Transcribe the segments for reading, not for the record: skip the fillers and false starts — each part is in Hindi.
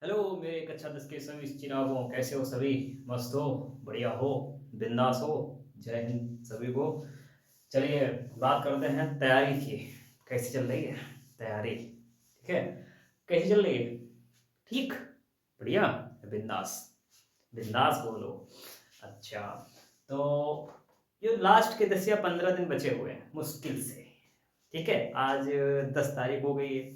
हेलो मेरे कक्षा 10 के सभी चिरागों, कैसे हो सभी? मस्त हो? बढ़िया हो? बिंदास हो? जय हिंद सभी को। चलिए बात करते हैं तैयारी की। कैसी चल रही है तैयारी? ठीक है, कैसी चल रही है? ठीक, बढ़िया, बिंदास। बिंदास बोलो। अच्छा, तो ये लास्ट के 10 या 15 दिन बचे हुए हैं मुश्किल से। ठीक है, आज 10 तारीख हो गई है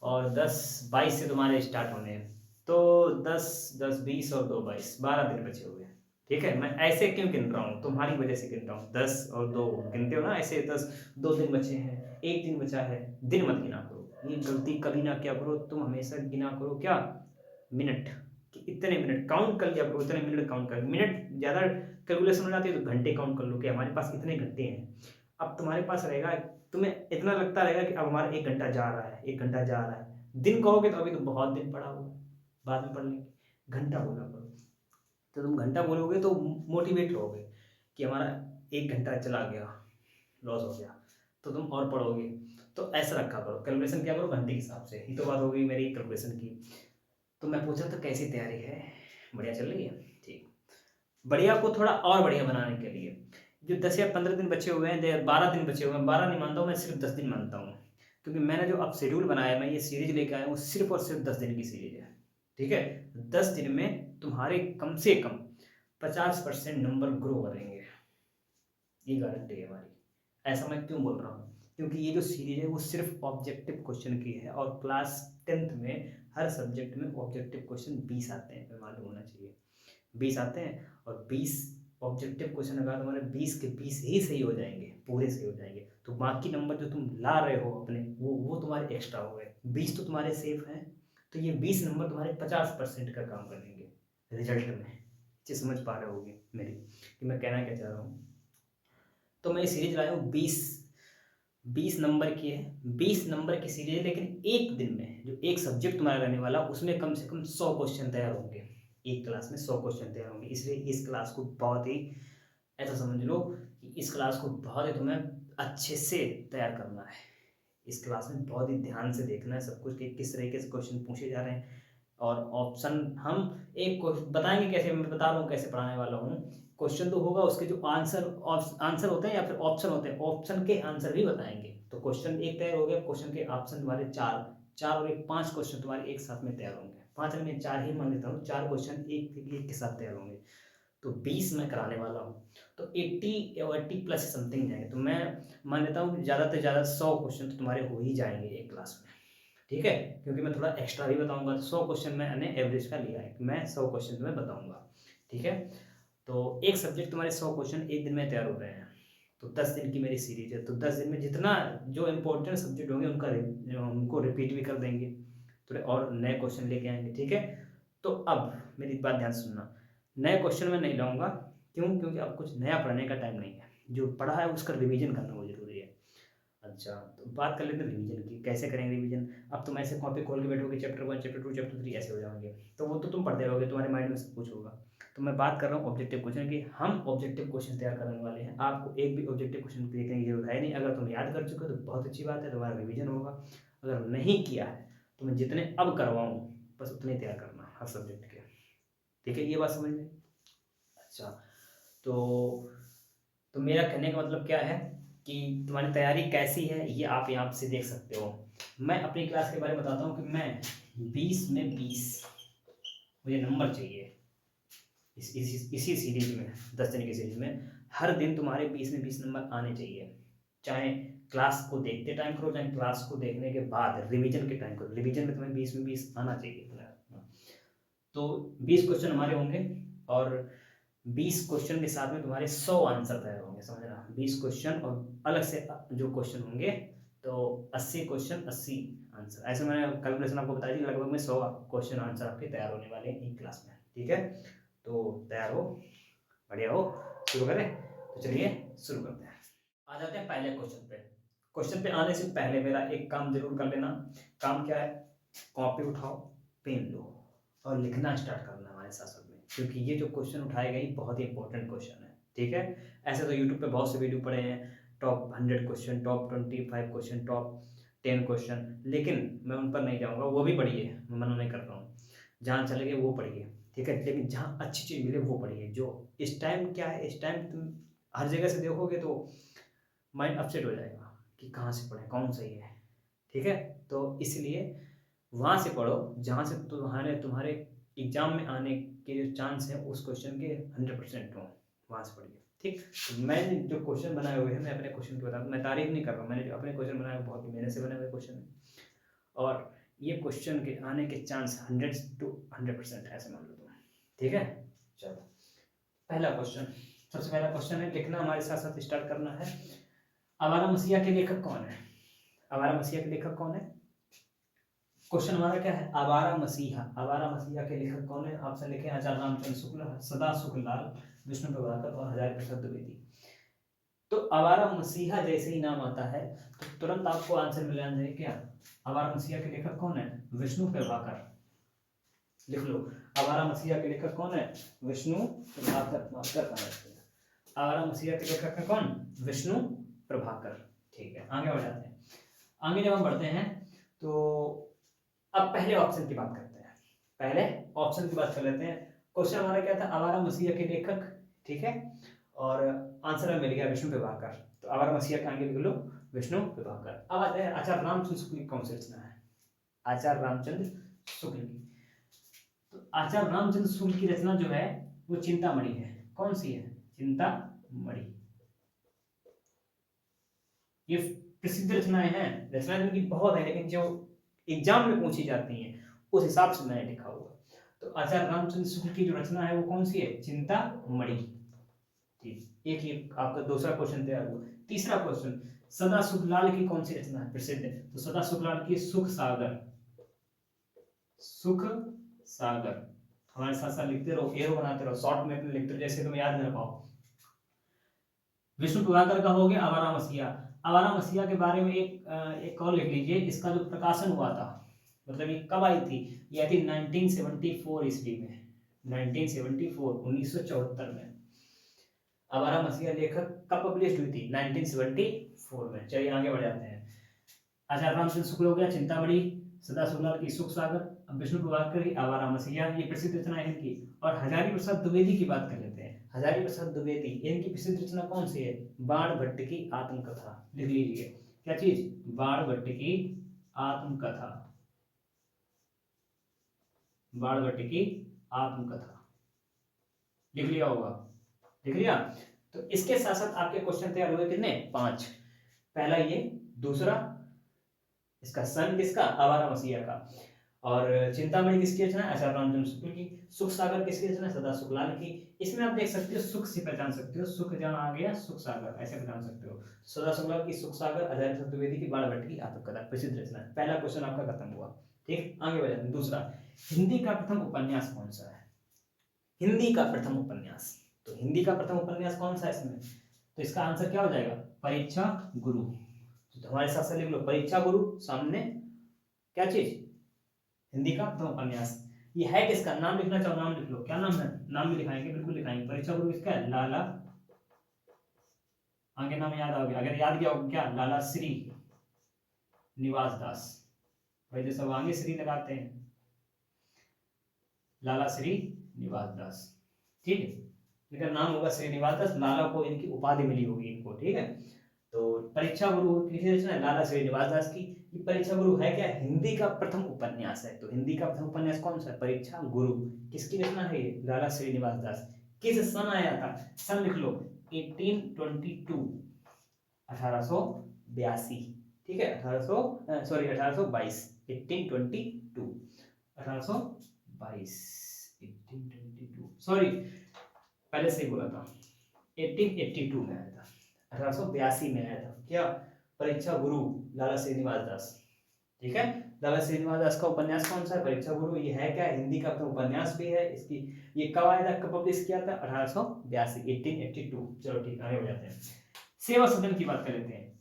और 10-22 से तुम्हारे स्टार्ट होने हैं। तो 10-10-20 और 2-22, 12 दिन बचे हुए हैं। ठीक है, मैं ऐसे क्यों गिन रहा हूँ? तुम्हारी वजह से गिन रहा हूँ। 10 और 2 गिनते हो ना ऐसे, 10, 2 दिन बचे हैं, 1 दिन बचा है। दिन मत गिना करो, ये गलती कभी ना किया करो। तुम हमेशा गिना करो क्या? मिनट, कि इतने मिनट काउंट कर लिया करो, इतने मिनट काउंट कर। मिनट ज़्यादा कैलकुलेशन हो जाती है तो घंटे काउंट कर लो कि हमारे पास इतने घंटे हैं। अब तुम्हारे पास रहेगा, तुम्हें इतना लगता रहेगा कि अब हमारा 1 घंटा जा रहा है, 1 घंटा जा रहा है। दिन कहोगे तो अभी तो बहुत दिन पड़ा हुआ है, बाद में पढ़ लेंगे। घंटा बोला करो, तो तुम घंटा बोलोगे तो मोटिवेट रहोगे कि हमारा 1 घंटा चला गया, लॉस हो गया, तो तुम और पढ़ोगे। तो ऐसा रखा करो, कैलकुलेशन किया करो घंटे के हिसाब से। ये तो बात हो गई मेरी कैलकुलेशन की। तो मैं पूछा तो कैसी तैयारी है? बढ़िया चल रही है? ठीक। बढ़िया को थोड़ा और बढ़िया बनाने के लिए जो 10 या 15 दिन बचे हुए हैं, 12 दिन बचे हुए हैं, 12 नहीं मानता हूँ मैं, सिर्फ 10 दिन मानता हूँ। क्योंकि मैंने जो अब शेड्यूल बनाया है, मैं ये सीरीज लेके आया हूँ, सिर्फ और सिर्फ 10 दिन की सीरीज है। ठीक है, 10 दिन में तुम्हारे कम से कम 50% नंबर ग्रो करेंगे, ये गारंटी है हमारी। ऐसा मैं क्यों बोल रहा हूँ? क्योंकि ये जो सीरीज है वो सिर्फ ऑब्जेक्टिव क्वेश्चन की है, और क्लास 10th में हर सब्जेक्ट में ऑब्जेक्टिव क्वेश्चन 20 आते हैं, मालूम होना चाहिए। 20 आते हैं, और 20 ऑब्जेक्टिव क्वेश्चन अगर तुम्हारे 20 के 20 ही सही हो जाएंगे, पूरे सही हो जाएंगे, तो बाकी नंबर जो तुम ला रहे हो अपने, वो तुम्हारे एक्स्ट्रा हो गए। 20 तो तुम्हारे सेफ हैं, तो ये 20 नंबर तुम्हारे 50% का काम करेंगे रिजल्ट में। ये समझ पा रहे होगे मेरी कि मैं कहना क्या चाह रहा हूँ? तो मैं ये सीरीज लाया हूँ, 20 नंबर की है। 20 नंबर की सीरीज है, लेकिन एक दिन में जो एक सब्जेक्ट तुम्हारा रहने वाला, उसमें कम से कम 100 क्वेश्चन तैयार होंगे। एक क्लास में 100 क्वेश्चन तैयार होंगे, इसलिए इस क्लास को बहुत ही, ऐसा समझ लो कि इस क्लास को बहुत ही तुम्हें अच्छे से तैयार करना है। इस क्लास में बहुत ही ध्यान से देखना है सब कुछ कि किस तरीके से क्वेश्चन पूछे जा रहे हैं। और ऑप्शन हम एक बताएंगे कैसे, मैं बता रहा हूँ कैसे पढ़ाने वाला हूँ। क्वेश्चन तो होगा, उसके जो आंसर आंसर होते हैं या फिर ऑप्शन होते हैं, ऑप्शन के आंसर भी बताएंगे। तो क्वेश्चन एक तैयार हो गया, क्वेश्चन के ऑप्शन तुम्हारे चार, चार और एक 5 क्वेश्चन तुम्हारे एक साथ में तैयार होंगे। 5 नहीं, मैं 4 ही मान लेता हूँ, 4 क्वेश्चन एक के साथ तैयार होंगे। तो 20 मैं कराने वाला हूँ, तो 80 या 80 प्लस समथिंग जाएंगे। तो मैं मान लेता हूँ ज़्यादा से ज़्यादा 100 क्वेश्चन तो तुम्हारे हो ही जाएंगे एक क्लास में। ठीक है, क्योंकि मैं थोड़ा एक्स्ट्रा भी बताऊंगा, तो 100 क्वेश्चन मैंने एवरेज का लिया है कि मैं 100 क्वेश्चन तुम्हें बताऊंगा। ठीक है, तो एक सब्जेक्ट तुम्हारे 100 क्वेश्चन एक दिन में तैयार हो रहे हैं। तो 10 दिन की मेरी सीरीज है, तो 10 दिन में जितना जो इम्पोर्टेंट सब्जेक्ट होंगे उनको रिपीट भी कर देंगे, थोड़े और नए क्वेश्चन लेके आएंगे। ठीक है, तो अब मेरी बात ध्यान से सुनना। नए क्वेश्चन मैं नहीं लाऊंगा, क्यों? क्योंकि अब कुछ नया पढ़ने का टाइम नहीं है। जो पढ़ा है उसका रिवीजन करना बहुत जरूरी है। अच्छा, तो बात कर लेते हैं रिवीजन की, कैसे करेंगे रिवीजन? अब तुम ऐसे कॉपी खोल के बैठोगे, चैप्टर 1, चैप्टर 2, चैप्टर 3 ऐसे हो जाओगे, तो वो तो तुम पढ़ते रहोगे, तुम्हारे माइंड में सब कुछ होगा। तो मैं बात कर रहा हूँ ऑब्जेक्टिव क्वेश्चन की। हम ऑब्जेक्टिव क्वेश्चन तैयार करने वाले हैं, आपको एक भी ऑब्जेक्टिव क्वेश्चन देखने की जरूरत है नहीं। अगर तुम याद कर चुके हो तो बहुत अच्छी बात है, तुम्हारा रिवीजन होगा। अगर नहीं किया है तो मैं जितने अब करवाऊँ बस उतने तैयार करना हर सब्जेक्ट के। ठीक है, ये बात समझ में? अच्छा, तो मेरा कहने का मतलब क्या है कि तुम्हारी तैयारी कैसी है ये आप यहाँ से देख सकते हो। मैं अपनी क्लास के बारे में बताता हूँ कि मैं 20 में 20 मुझे नंबर चाहिए। इसी सीरीज में, 10 दिन की सीरीज में हर दिन तुम्हारे 20 में 20 नंबर आने चाहिए। चाहे क्लास को देखते टाइम करो, चाहे क्लास को देखने के बाद रिवीजन के टाइम करो, रिवीजन में तुम्हें 20 में 20 आना चाहिए। तो 20 क्वेश्चन हमारे होंगे, और 20 क्वेश्चन के साथ में तुम्हारे 100 आंसर तैयार होंगे, समझना। 20 क्वेश्चन और अलग से जो क्वेश्चन होंगे, तो 80 क्वेश्चन 80 आंसर, ऐसे मैंने कैलकुलेशन आपको बताई थी। लगभग में 100 क्वेश्चन आंसर आपके तैयार होने वाले हैं एक क्लास में। ठीक है, तो तैयार हो, बढ़िया हो, शुरू करें? तो चलिए शुरू करते हैं। आ जाते हैं पहले क्वेश्चन पे। क्वेश्चन पे आने से पहले मेरा एक काम जरूर कर लेना। काम क्या है? कॉपी उठाओ, पेन लो, और लिखना स्टार्ट करना हमारे साथ साथ में, क्योंकि ये जो क्वेश्चन उठाए गए बहुत ही इंपॉर्टेंट क्वेश्चन है। ठीक है, ऐसे तो यूट्यूब पे बहुत से वीडियो पड़े हैं, top 100 question, top 25 question, top 10 question, लेकिन मैं उन पर नहीं जाऊंगा। वो भी पढ़िए, मैं मना नहीं कर रहा हूँ, जहाँ चले गए वो पढ़िए, ठीक है, लेकिन जहाँ अच्छी चीज़ मिले वो पढ़िए। जो इस टाइम क्या है, इस टाइम तुम हर जगह से देखोगे तो माइंड अपसेट हो जाएगा कि कहाँ से पढ़ें, कौन सही है, ठीक है। तो इसलिए वहाँ से पढ़ो जहाँ से तुम्हारे एग्जाम में आने के जो चांस हैं उस क्वेश्चन के 100% हों, वहाँ से पढ़िए, ठीक। तो मैंने जो क्वेश्चन बनाए हुए हैं, मैं अपने क्वेश्चन की बता दूँ, मैं तारीफ नहीं कर रहा हूँ, मैंने जो अपने क्वेश्चन बनाए हुए बहुत ही मेहनत से बने हुए क्वेश्चन हैं, और ये क्वेश्चन के आने के चांस 100% ऐसे मान लो तुम, ठीक है। चलो पहला क्वेश्चन, सबसे पहला क्वेश्चन है, लिखना हमारे साथ साथ स्टार्ट करना है। आवारा मसीहा के लेखक कौन है? आवारा मसीहा के लेखक कौन है? क्वेश्चन हमारा क्या है? आवारा मसीहा, आवारा मसीहा के लेखक कौन है? ऑप्शन लिखे आचार्य रामचंद्र शुक्ल, सदा सुखलाल, विष्णु प्रभाकर और हजारी प्रसाद द्विवेदी। तो आवारा मसीहा जैसे ही नाम आता है तो तुरंत आपको आंसर मिल जाना चाहिए क्या? आवारा मसीहा के लेखक कौन है? विष्णु प्रभाकर। लिख लो, आवारा मसीहा के लेखक कौन है? विष्णु प्रभाकर। आवारा मसीहा के लेखक है कौन? विष्णु प्रभाकर। ठीक है, आगे बढ़ जाते हैं। आगे जब हम बढ़ते हैं तो अब पहले ऑप्शन की बात करते हैं, पहले ऑप्शन की बात कर लेते हैं। क्वेश्चन हमारा क्या था? आवारा मसीहा के लेखक, ठीक है, और आंसर मिल गया विष्णु प्रभाकर। तो आवारा मसीहा के आगे लिख लो विष्णु प्रभाकर। अब आते हैं आचार्य रामचंद्र शुक्ल की कौन सी रचना है? आचार्य रामचंद्र शुक्ल की, तो आचार्य रामचंद्र शुक्ल की रचना जो है वो चिंतामणि है। कौन सी है? चिंतामणि। ये प्रसिद्ध रचनाएं हैं, रचनाएं जिनकी बहुत है, लेकिन जो एग्जाम में पूछी जाती हैं उस हिसाब से मैंने लिखा हुआ। तो आचार्य रामचंद्र शुक्ल की जो रचना है वो कौन सी है? चिंतामणि। ठीक, एक ही आपका दूसरा क्वेश्चन तैयार हुआ। तीसरा क्वेश्चन, सदा सुखलाल की कौन सी रचना है प्रसिद्ध है? तो सदा सुखलाल की सुख सागर। सुख सागर, हमारे साथ साथ लिखते रहो, एरो बनाते रहो, शॉर्ट में लिखते रहो जैसे तुम याद न पाओ। विष्णु प्रभाकर का हो गया आवारा मसीहा। आवारा मसीहा के बारे में एक और लिख लीजिए, इसका जो प्रकाशन हुआ था, मतलब ये कब आई थी? ये आई थी 1974 ईस्वी में, 1974 में आवारा मसीहा लेखक कब पब्लिश हुई थी? 1974 में। चलिए आगे बढ़ जाते हैं। आचार्य रामचंद्र शुक्ल हो गया चिंतामणि, सदा सुखलाल की सुख सागर, अब विष्णु प्रभाकर की आवारा मसीहा, ये प्रसिद्ध रचना है इनकी। और हजारी प्रसाद द्विवेदी की बात कर लेते हैं। हजारी प्रसाद द्विवेदी, इनकी प्रसिद्ध रचना कौन सी है? बाण भट्ट की आत्मकथा। लिख लीजिए, क्या चीज? बाण भट्ट की आत्मकथा। बाण भट्ट की आत्मकथा लिख लिया होगा, लिख लिया। तो इसके साथ साथ आपके क्वेश्चन तैयार हुए कितने? 5। पहला ये, दूसरा इसका सन किसका? आवारा मसीहा का, और चिंतामणि किसकी रचना है? आचार्य रामचंद्र शुक्ल की। सुख सागर किसकी रचना है? सदा सुखलाल की। इसमें आप देख सकते हो, सुख से पहचान सकते हो, सुख जहां आ गया सुख सागर, ऐसे पहचान सकते हो। सदा सुखलाल की सुख सागर, आचार्य प्रसाद द्विवेदी की बाण भट्ट की आत्मकथा प्रसिद्ध रचना है। पहला क्वेश्चन आपका खत्म हुआ, ठीक। आगे बढ़ जाते हैं। दूसरा, हिंदी का प्रथम उपन्यास कौन सा है? हिंदी का प्रथम उपन्यास, तो हिंदी का प्रथम उपन्यास कौन सा है इसमें? तो इसका आंसर क्या हो जाएगा? परीक्षा गुरु। तो हमारे साथ साथ लिख लो, परीक्षा गुरु, सामने क्या चीज? हिंदी का प्रथम उपन्यास। ये है किसका? नाम लिखना चाहो नाम लिख लो, क्या नाम है? नाम भी लिखाएंगे, बिल्कुल लिखाएंगे। परीक्षा गुरु किसका है? लाला, आगे नाम याद आओगे, अगर याद किया होगा क्या? लाला श्री निवास दास। भाई जो सब आगे श्री लगाते हैं, लाला श्री निवास दास, ठीक है। इनका नाम होगा श्रीनिवास दास, लाला को इनकी उपाधि मिली होगी इनको, ठीक है। तो परीक्षा गुरु किसकी रचना है? लाला श्रीनिवास दास की। ये परीक्षा गुरु है क्या? हिंदी का प्रथम उपन्यास है। तो हिंदी का प्रथम उपन्यास कौन सा है? परीक्षा गुरु। किसकी रचना है ये? लाला श्रीनिवास दास। किस सन आया था? सन लिख लो, 1822, 1882, ठीक है। 1822, 1822, 1822, 1822, सॉरी पहले से ही बोला था, 1882 में आया था, 1882 में आया था। क्या? परीक्षा गुरु, लाला श्रीनिवास दास, ठीक है। लाला श्रीनिवास दास का उपन्यास कौन सा है? परीक्षा गुरु। ये है क्या? हिंदी का अपना उपन्यास भी है। इसकी ये कब आया था, कब पब्लिश किया था? 1882, 1882। चलो ठीक, आगे हो जाते हैं। सेवा सदन की बात कर लेते हैं।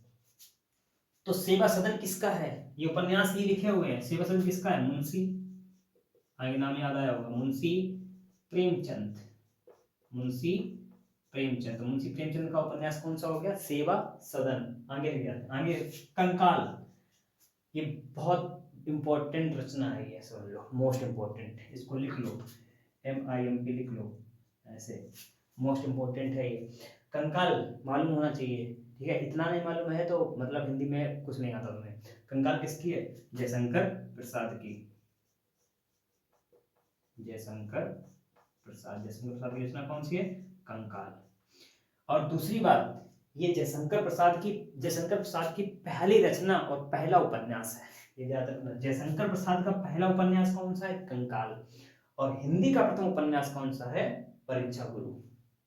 तो सेवा सदन किसका है? ये उपन्यास ये लिखे हुए हैं। सेवा सदन किसका है? मुंशी, आगे नाम याद आया होगा, मुंशी प्रेमचंद। मुंशी प्रेमचंद, तो मुंशी प्रेमचंद का उपन्यास कौन सा हो गया? सेवा सदन। आगे लिख जाते हैं। आगे कंकाल, ये बहुत इम्पोर्टेंट रचना है ये, समझ लो मोस्ट इम्पोर्टेंट, इसको लिख लो, MIMP लिख लो ऐसे, मोस्ट इम्पोर्टेंट है ये। कंकाल मालूम होना चाहिए, ठीक है, इतना नहीं मालूम है तो मतलब हिंदी में कुछ नहीं आता तुम्हें। कंकाल किसकी है? जयशंकर प्रसाद की, जयशंकर प्रसाद, जयशंकर प्रसाद की रचना कौन सी है? कंकाल। और दूसरी बात, ये जयशंकर प्रसाद की पहली रचना और पहला उपन्यास है, ये याद रखना। जयशंकर प्रसाद का पहला उपन्यास कौन सा है? कंकाल। और हिंदी का प्रथम उपन्यास कौन सा है? परीक्षा गुरु।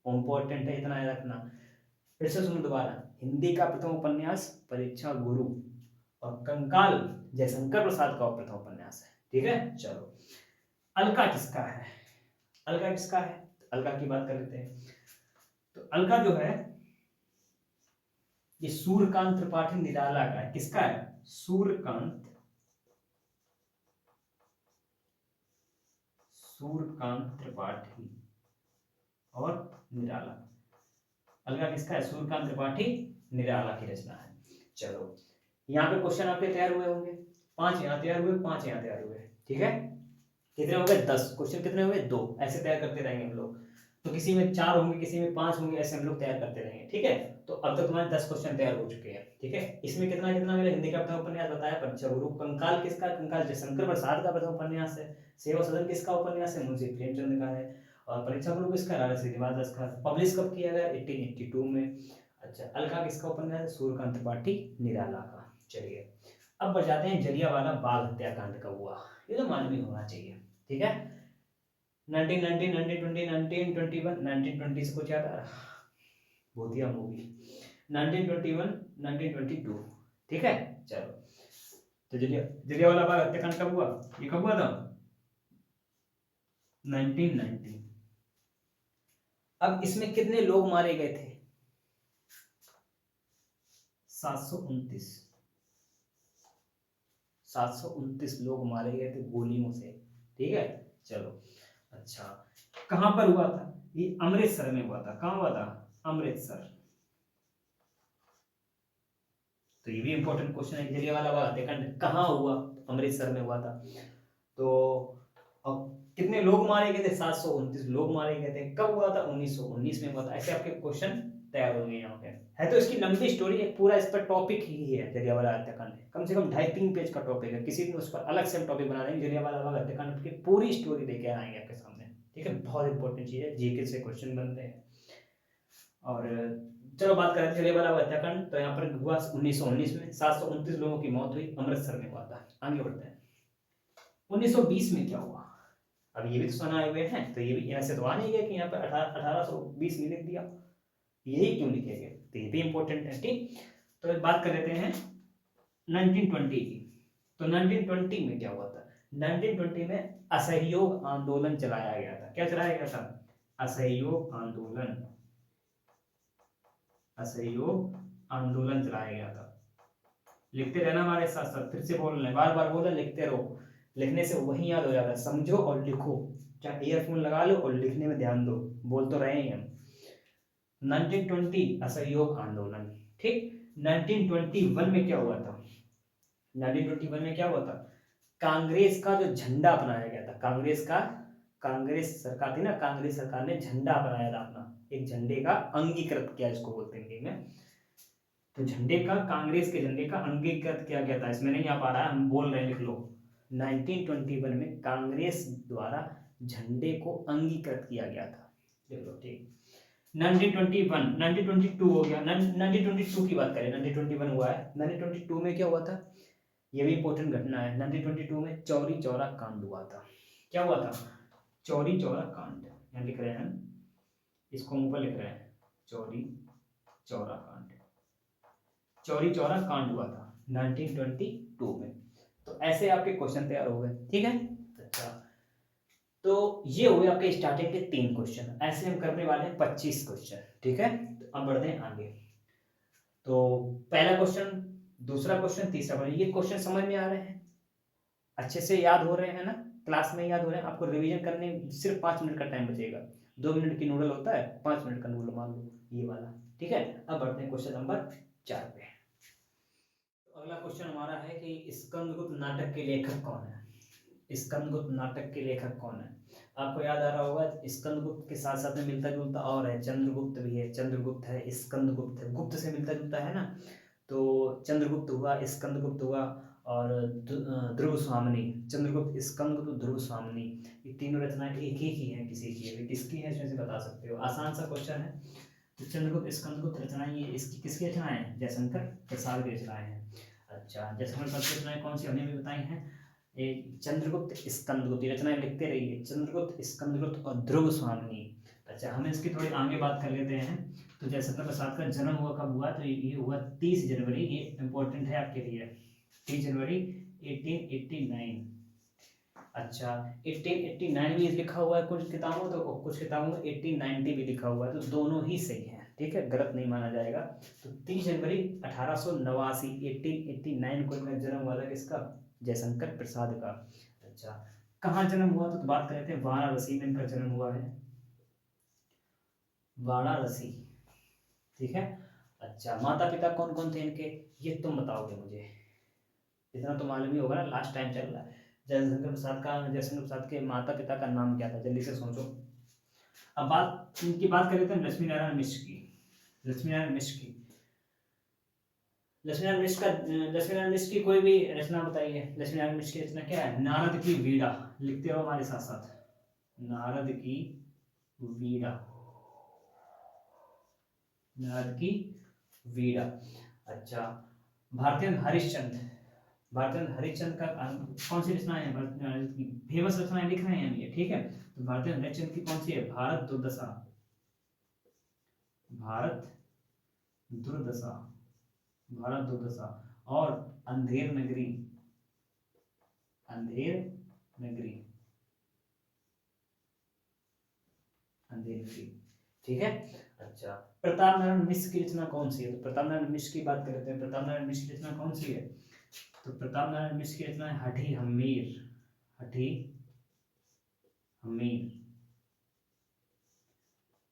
इंपॉर्टेंट है, इतना याद रखना। फिर से सुनो दोबारा, हिंदी का प्रथम उपन्यास परीक्षा गुरु, और कंकाल जयशंकर प्रसाद का प्रथम उपन्यास है, ठीक है। चलो, अलका किसका है? अलका किसका है? अलका की बात कर लेते हैं। तो अलका जो है ये सूर्यकांत त्रिपाठी निराला का है। किसका है? सूर्यकांत त्रिपाठी और निराला। अलका किसका है? सूर्यकांत त्रिपाठी निराला की रचना है। चलो, यहाँ पे क्वेश्चन आपके तैयार हुए होंगे, 5 यहाँ तैयार हुए, 5 यहाँ तैयार हुए, ठीक है। कितने हो गए? 10 क्वेश्चन। कितने हुए? 2। ऐसे तैयार करते रहेंगे हम लोग। तो किसी में 4 होंगे, किसी में 5 होंगे, ऐसे हम लोग तैयार करते रहेंगे, ठीक है। तो अब तक तुम्हारे 10 क्वेश्चन तैयार हो चुके हैं, ठीक है। इसमें कितना कितना मेरे हिंदी का प्रथम उपन्यास बताया, परीक्षा गुरु। कंकाल किसका? कंकाल जयशंकर प्रसाद का प्रथम उपन्यास है। सेवा सदन किसका उपन्यास है? मुंशी प्रेमचंद का है। और परीक्षा गुरु किसका? राजा श्रीनिवास दास का। पब्लिश कब किया गया? 1882 में। अच्छा, अलका किसका उपन्यास है? सूर्यकांत त्रिपाठी निराला का। चलिए, अब बजाते हैं जलियांवाला बाग हत्याकांड कब हुआ, ये तो मालूम ही होना चाहिए, ठीक है। 1919, 1920, 1921, 1920 से कुछ याद आ रहा? भूतिया मूवी। 1921, 1922, ठीक है। चलो, तो जलियांवाला बाग हत्याकांड कब हुआ? ये कब हुआ था? 1919। अब इसमें कितने लोग मारे गए थे? 729। 729 लोग मारे गए थे गोलियों से, ठीक है। चलो, अच्छा, कहां पर हुआ था? ये अमृतसर में हुआ था। कहां हुआ था? अमृतसर। तो ये भी इंपॉर्टेंट क्वेश्चन है, जलियांवाला बाग हत्याकांड कहां हुआ? अमृतसर में हुआ था। तो अब कितने लोग मारे गए थे? 729 लोग मारे गए थे। कब हुआ था? 1919 में हुआ था। ऐसे आपके क्वेश्चन तैयार होंगे यहाँ पे। है तो इसकी लंबी स्टोरी, एक पूरा इस पर टॉपिक ही है जलियांवाला हत्याकांड, कम से कम 2.5-3 पेज का टॉपिक है। किसी दिन उस पर अलग से हम टॉपिक बना देंगे, जलियांवाला बाग हत्याकांड की पूरी स्टोरी लेके आएंगे आपके सामने, ठीक है। बहुत इंपॉर्टेंट चीज है, जीके से क्वेश्चन बनते हैं। और चलो बात करें जलियांवाला बाग हत्याकांड, तो यहाँ पर हुआ 1919 में, 729 लोगों की मौत हुई, अमृतसर में हुआ था। आगे बढ़ते हैं, 1920 में क्या हुआ? अब ये भी तो सुनाए हुए हैं, तो ये भी ऐसे तो आ नहीं गया कि यहाँ पर 1820 में लिख दिया, यही क्यों लिखे गए, तो ये भी इंपॉर्टेंट है, ठीक। तो एक बात कर लेते हैं 1920 की। तो 1920 में क्या हुआ था? 1920 में असहयोग आंदोलन चलाया गया था। क्या चलाया गया था? असहयोग आंदोलन। असहयोग आंदोलन चलाया गया था। लिखते रहना हमारे साथ साथ, फिर से बोल रहे, बार बार बोल रहे, लिखते रहो। लिखने से वही याद हो जाता है, समझो और लिखो, चाहे ईयरफोन लगा लो और लिखने में ध्यान दो, बोल तो रहे हैं हम। 1920 असहयोग आंदोलन, ठीक। 1921 में क्या हुआ था? 1921 में क्या हुआ था? कांग्रेस का जो झंडा अपनाया गया था, कांग्रेस सरकार थी ना, कांग्रेस सरकार ने झंडा अपनाया था अपना, एक झंडे का अंगीकृत किया, इसको बोलते हैं में। तो झंडे का, कांग्रेस के झंडे का अंगीकृत किया गया था। इसमें नहीं आ पा रहा है, हम बोल रहे हैं, लिख लो। 1921 में कांग्रेस द्वारा झंडे को अंगीकृत किया गया था, लिख लो, ठीक। 1921, 1922 हो गया। 1922 की बात करें, 1921 हुआ है, 1922 में क्या हुआ था? ये भी इंपॉर्टेंट घटना है। 1922 में चौरी चौरा कांड हुआ था। क्या हुआ था? चौरी चौरा कांड, यहाँ लिख रहे हैं, इसको ऊपर लिख रहे हैं, चौरी चौरा कांड। चौरी चौरा कांड हुआ था 1922 में। तो ऐसे आपके क्वेश्चन तैयार हो गए, ठीक है। अच्छा, तो ये हुए आपके स्टार्टिंग के 3 क्वेश्चन। ऐसे हम करने वाले हैं 25 क्वेश्चन, ठीक है। तो अब बढ़ते हैं आगे। तो पहला क्वेश्चन, दूसरा क्वेश्चन, तीसरा क्वेश्चन, ये क्वेश्चन समझ में आ रहे हैं, अच्छे से याद हो रहे हैं ना, क्लास में याद हो रहे हैं। आपको रिवीजन करने सिर्फ 5 मिनट का टाइम बचेगा। 2 मिनट की नूडल होता है, 5 मिनट का नूडल मान लो, ये वाला, ठीक है। अब बढ़ते हैं क्वेश्चन नंबर 4 पे। अगला क्वेश्चन हमारा है कि स्कंदगुप्त नाटक के लेखक कौन है। स्कंदगुप्त नाटक के लेखक कौन है। आपको याद आ रहा होगा, स्कंदगुप्त के साथ साथ में मिलता जुलता और है, चंद्रगुप्त भी है, चंद्रगुप्त है, स्कंदगुप्त है, गुप्त से मिलता जुलता है ना। तो चंद्रगुप्त हुआ, स्कंदगुप्त हुआ और ध्रुव स्वामिनी। चंद्रगुप्त, स्कंदगुप्त, ध्रुव स्वामिनी, ये तीनों रचनाएं एक ही की हैं किसी की, अभी किसकी है इसमें से बता सकते हो, आसान सा क्वेश्चन है। तो चंद्रगुप्त स्कंदगुप्त रचनाएं ये इसकी किसकी रचनाएं हैं, जयशंकर प्रसाद की रचनाएं हैं। अच्छा, जयशंकर प्रसाद की रचनाएं कौन सी हमने भी बताई हैं, चंद्रगुप्त स्कंदगुप्त, ये रचनाएं लिखते रहिए, चंद्रगुप्त स्कंदगुप्त और ध्रुव स्वामिनी। अच्छा, हम इसकी थोड़ी आगे बात कर लेते हैं। तो जयशंकर प्रसाद का जन्म हुआ कब हुआ, तो ये हुआ 30 जनवरी, ये इंपॉर्टेंट है आपके लिए, 30 जनवरी 1889। अच्छा, 1889 भी लिखा हुआ है कुछ किताबों, तो कुछ किताबों में 1890 भी लिखा हुआ है, तो दोनों ही सही है, ठीक है, गलत नहीं माना जाएगा। तो 30 जनवरी 1889, 1889 को इनका जन्म हुआ था, किसका, जयशंकर प्रसाद का। अच्छा, कहाँ जन्म हुआ, तो बात कर रहे थे वाराणसी में इनका जन्म हुआ है, वाराणसी, ठीक है। अच्छा, माता पिता कौन कौन थे इनके, ये तुम बताओगे मुझे, इतना तो मालूम ही होगा ना, लास्ट टाइम चल रहा है। जयशंकर प्रसाद के माता पिता का नाम क्या था, जल्दी से सोचो। अब बात इनकी बात कर लेते हैं लक्ष्मी नारायण मिश्र की। लक्ष्मी नारायण मिश्र की, लक्ष्मी नारायण मिश्र की कोई भी रचना बताइए। लक्ष्मी नारायण मिश्र की रचना क्या है, नारद की वीणा, लिखते रहो हमारे साथ साथ, नारद की वीणा, नारद की वीणा। अच्छा, भारतीय हरिश्चंद्र, भारतीय हरिश्चंद्र का कौन सी रचना है, फेमस रचनाएं लिख रहे हैं हम ये, ठीक है। तो भारतीय हरिश्चंद्र की कौन सी है, भारत दुर्दशा, भारत दुर्दशा, भारत दुर्दशा, और अंधेर नगरी, अंधेर नगरी, अंधेर नगरी, ठीक है। अच्छा, प्रताप नारायण मिश्र की रचना कौन सी है, तो प्रताप नारायण मिश्र की बात करते हैं, प्रताप नारायण मिश्र की रचना कौन सी है, तो प्रताप नारायण मिश्र की रचना है हठी हम्मीर, हठी हम्मीर,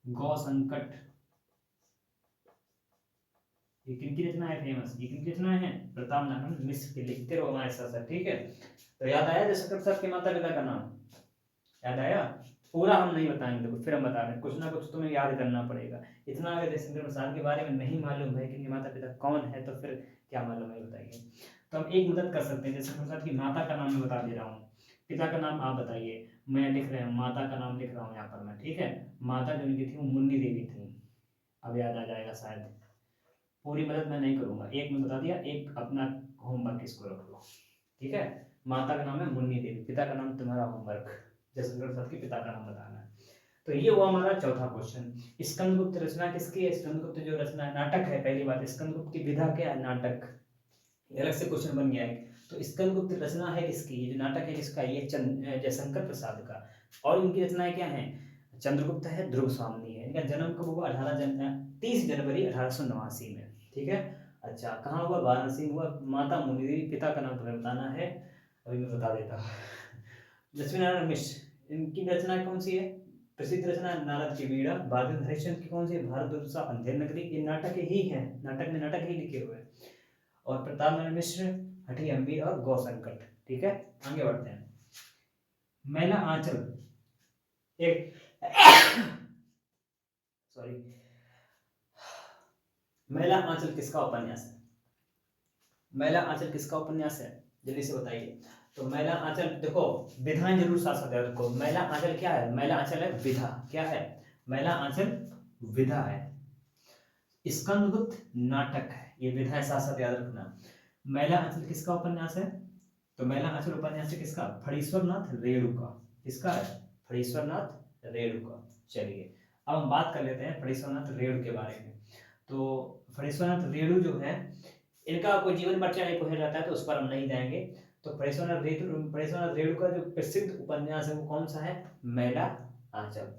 गौ संकट, ये किनकी रचना है फेमस, ये किनकी रचना है, प्रताप नारायण मिश्र की, लिखते रहो हमारे साथ साथ, ठीक है। तो याद आया जयशंकर प्रसाद के माता पिता का नाम, याद आया, पूरा हम नहीं बताएंगे, देखो फिर हम बता रहे हैं, कुछ ना कुछ तुम्हें याद करना पड़ेगा। इतना अगर जयशंकर प्रसाद के बारे में नहीं मालूम है कि इनके माता पिता कौन है, तो फिर क्या मालूम है, बताइए। तो हम एक मदद कर सकते हैं, जयशंकर प्रसाद की माता का नाम मैं बता दे रहा हूँ, पिता का नाम आप बताइए, मैं लिख रहा हूँ, माता का नाम लिख रहा हूँ यहाँ पर मैं, ठीक है। माता जो उनकी थी वो मुन्नी देवी थी, अब याद आ जाएगा शायद, पूरी मदद मैं नहीं करूंगा, एक में बता दिया, एक अपना होमवर्क इसको रख लो, ठीक है। माता का नाम है मुन्नी देवी, पिता का नाम तुम्हारा होमवर्क, जयशंकर प्रसाद के पिता का नाम बताना है। तो ये हुआ हमारा चौथा क्वेश्चन। स्कंदगुप्त रचना किसकी है, स्कंदगुप्त जो रचना नाटक है, पहली बात स्कंदगुप्त की विधा क्या है, नाटक, अलग से क्वेश्चन बन गया है। तो स्कंदगुप्त रचना है किसकी, ये जो नाटक है किसका, ये जयशंकर प्रसाद का, और इनकी रचनाएं क्या हैं, चंद्रगुप्त है, ध्रुव स्वामिनी है। इनका जन्म कब हुआ, 30 जनवरी 1889 में, ठीक है। अच्छा, कहाँ हुआ, वाराणसी में हुआ, माता मुनि देवी, पिता का नाम तुम्हें बताना है, अभी मैं बता देता हूँ। लक्ष्मी नारायण मिश्र, इनकी रचना कौन सी है, प्रसिद्ध रचना नारद की वीणा। भारतीय हरिश्चंद्र की कौन सी है, भारत दुर्दशा, अंधेर नगरी, ये नाटक ही है, नाटक में नाटक ही लिखे हुए हैं। और प्रताप नारायण मिश्र, हठी अम्बी और गौ संकट, ठीक है। आगे बढ़ते हैं, मैला आंचल, एक सॉरी, मैला आंचल किसका उपन्यास है, मैला आंचल किसका उपन्यास है, जल्दी से बताइए। तो मैला आंचल, देखो विधाएं जरूर साथ साथ याद रखो, मैला आंचल क्या है, मैला आंचल है विधा, क्या है, मैला आंचल विधा है। स्कंदगुप्त नाटक है, ये विधा साथ साथ याद रखना। मैला आंचल किसका उपन्यास है, तो मैला आंचल उपन्यास है किसका, फणीश्वरनाथ रेणु का, किसका है, फणीश्वरनाथ रेणु का। चलिए अब हम बात कर लेते हैं फणीश्वरनाथ रेणु के बारे में। तो फणीश्वरनाथ रेणु जो है, इनका कोई जीवन परिचय नहीं पूछा जाता है, तो उस पर हम नहीं जाएंगे। तो फणीश्वरनाथ रेणु का जो प्रसिद्ध उपन्यास है वो कौन सा है, मैला आंचल।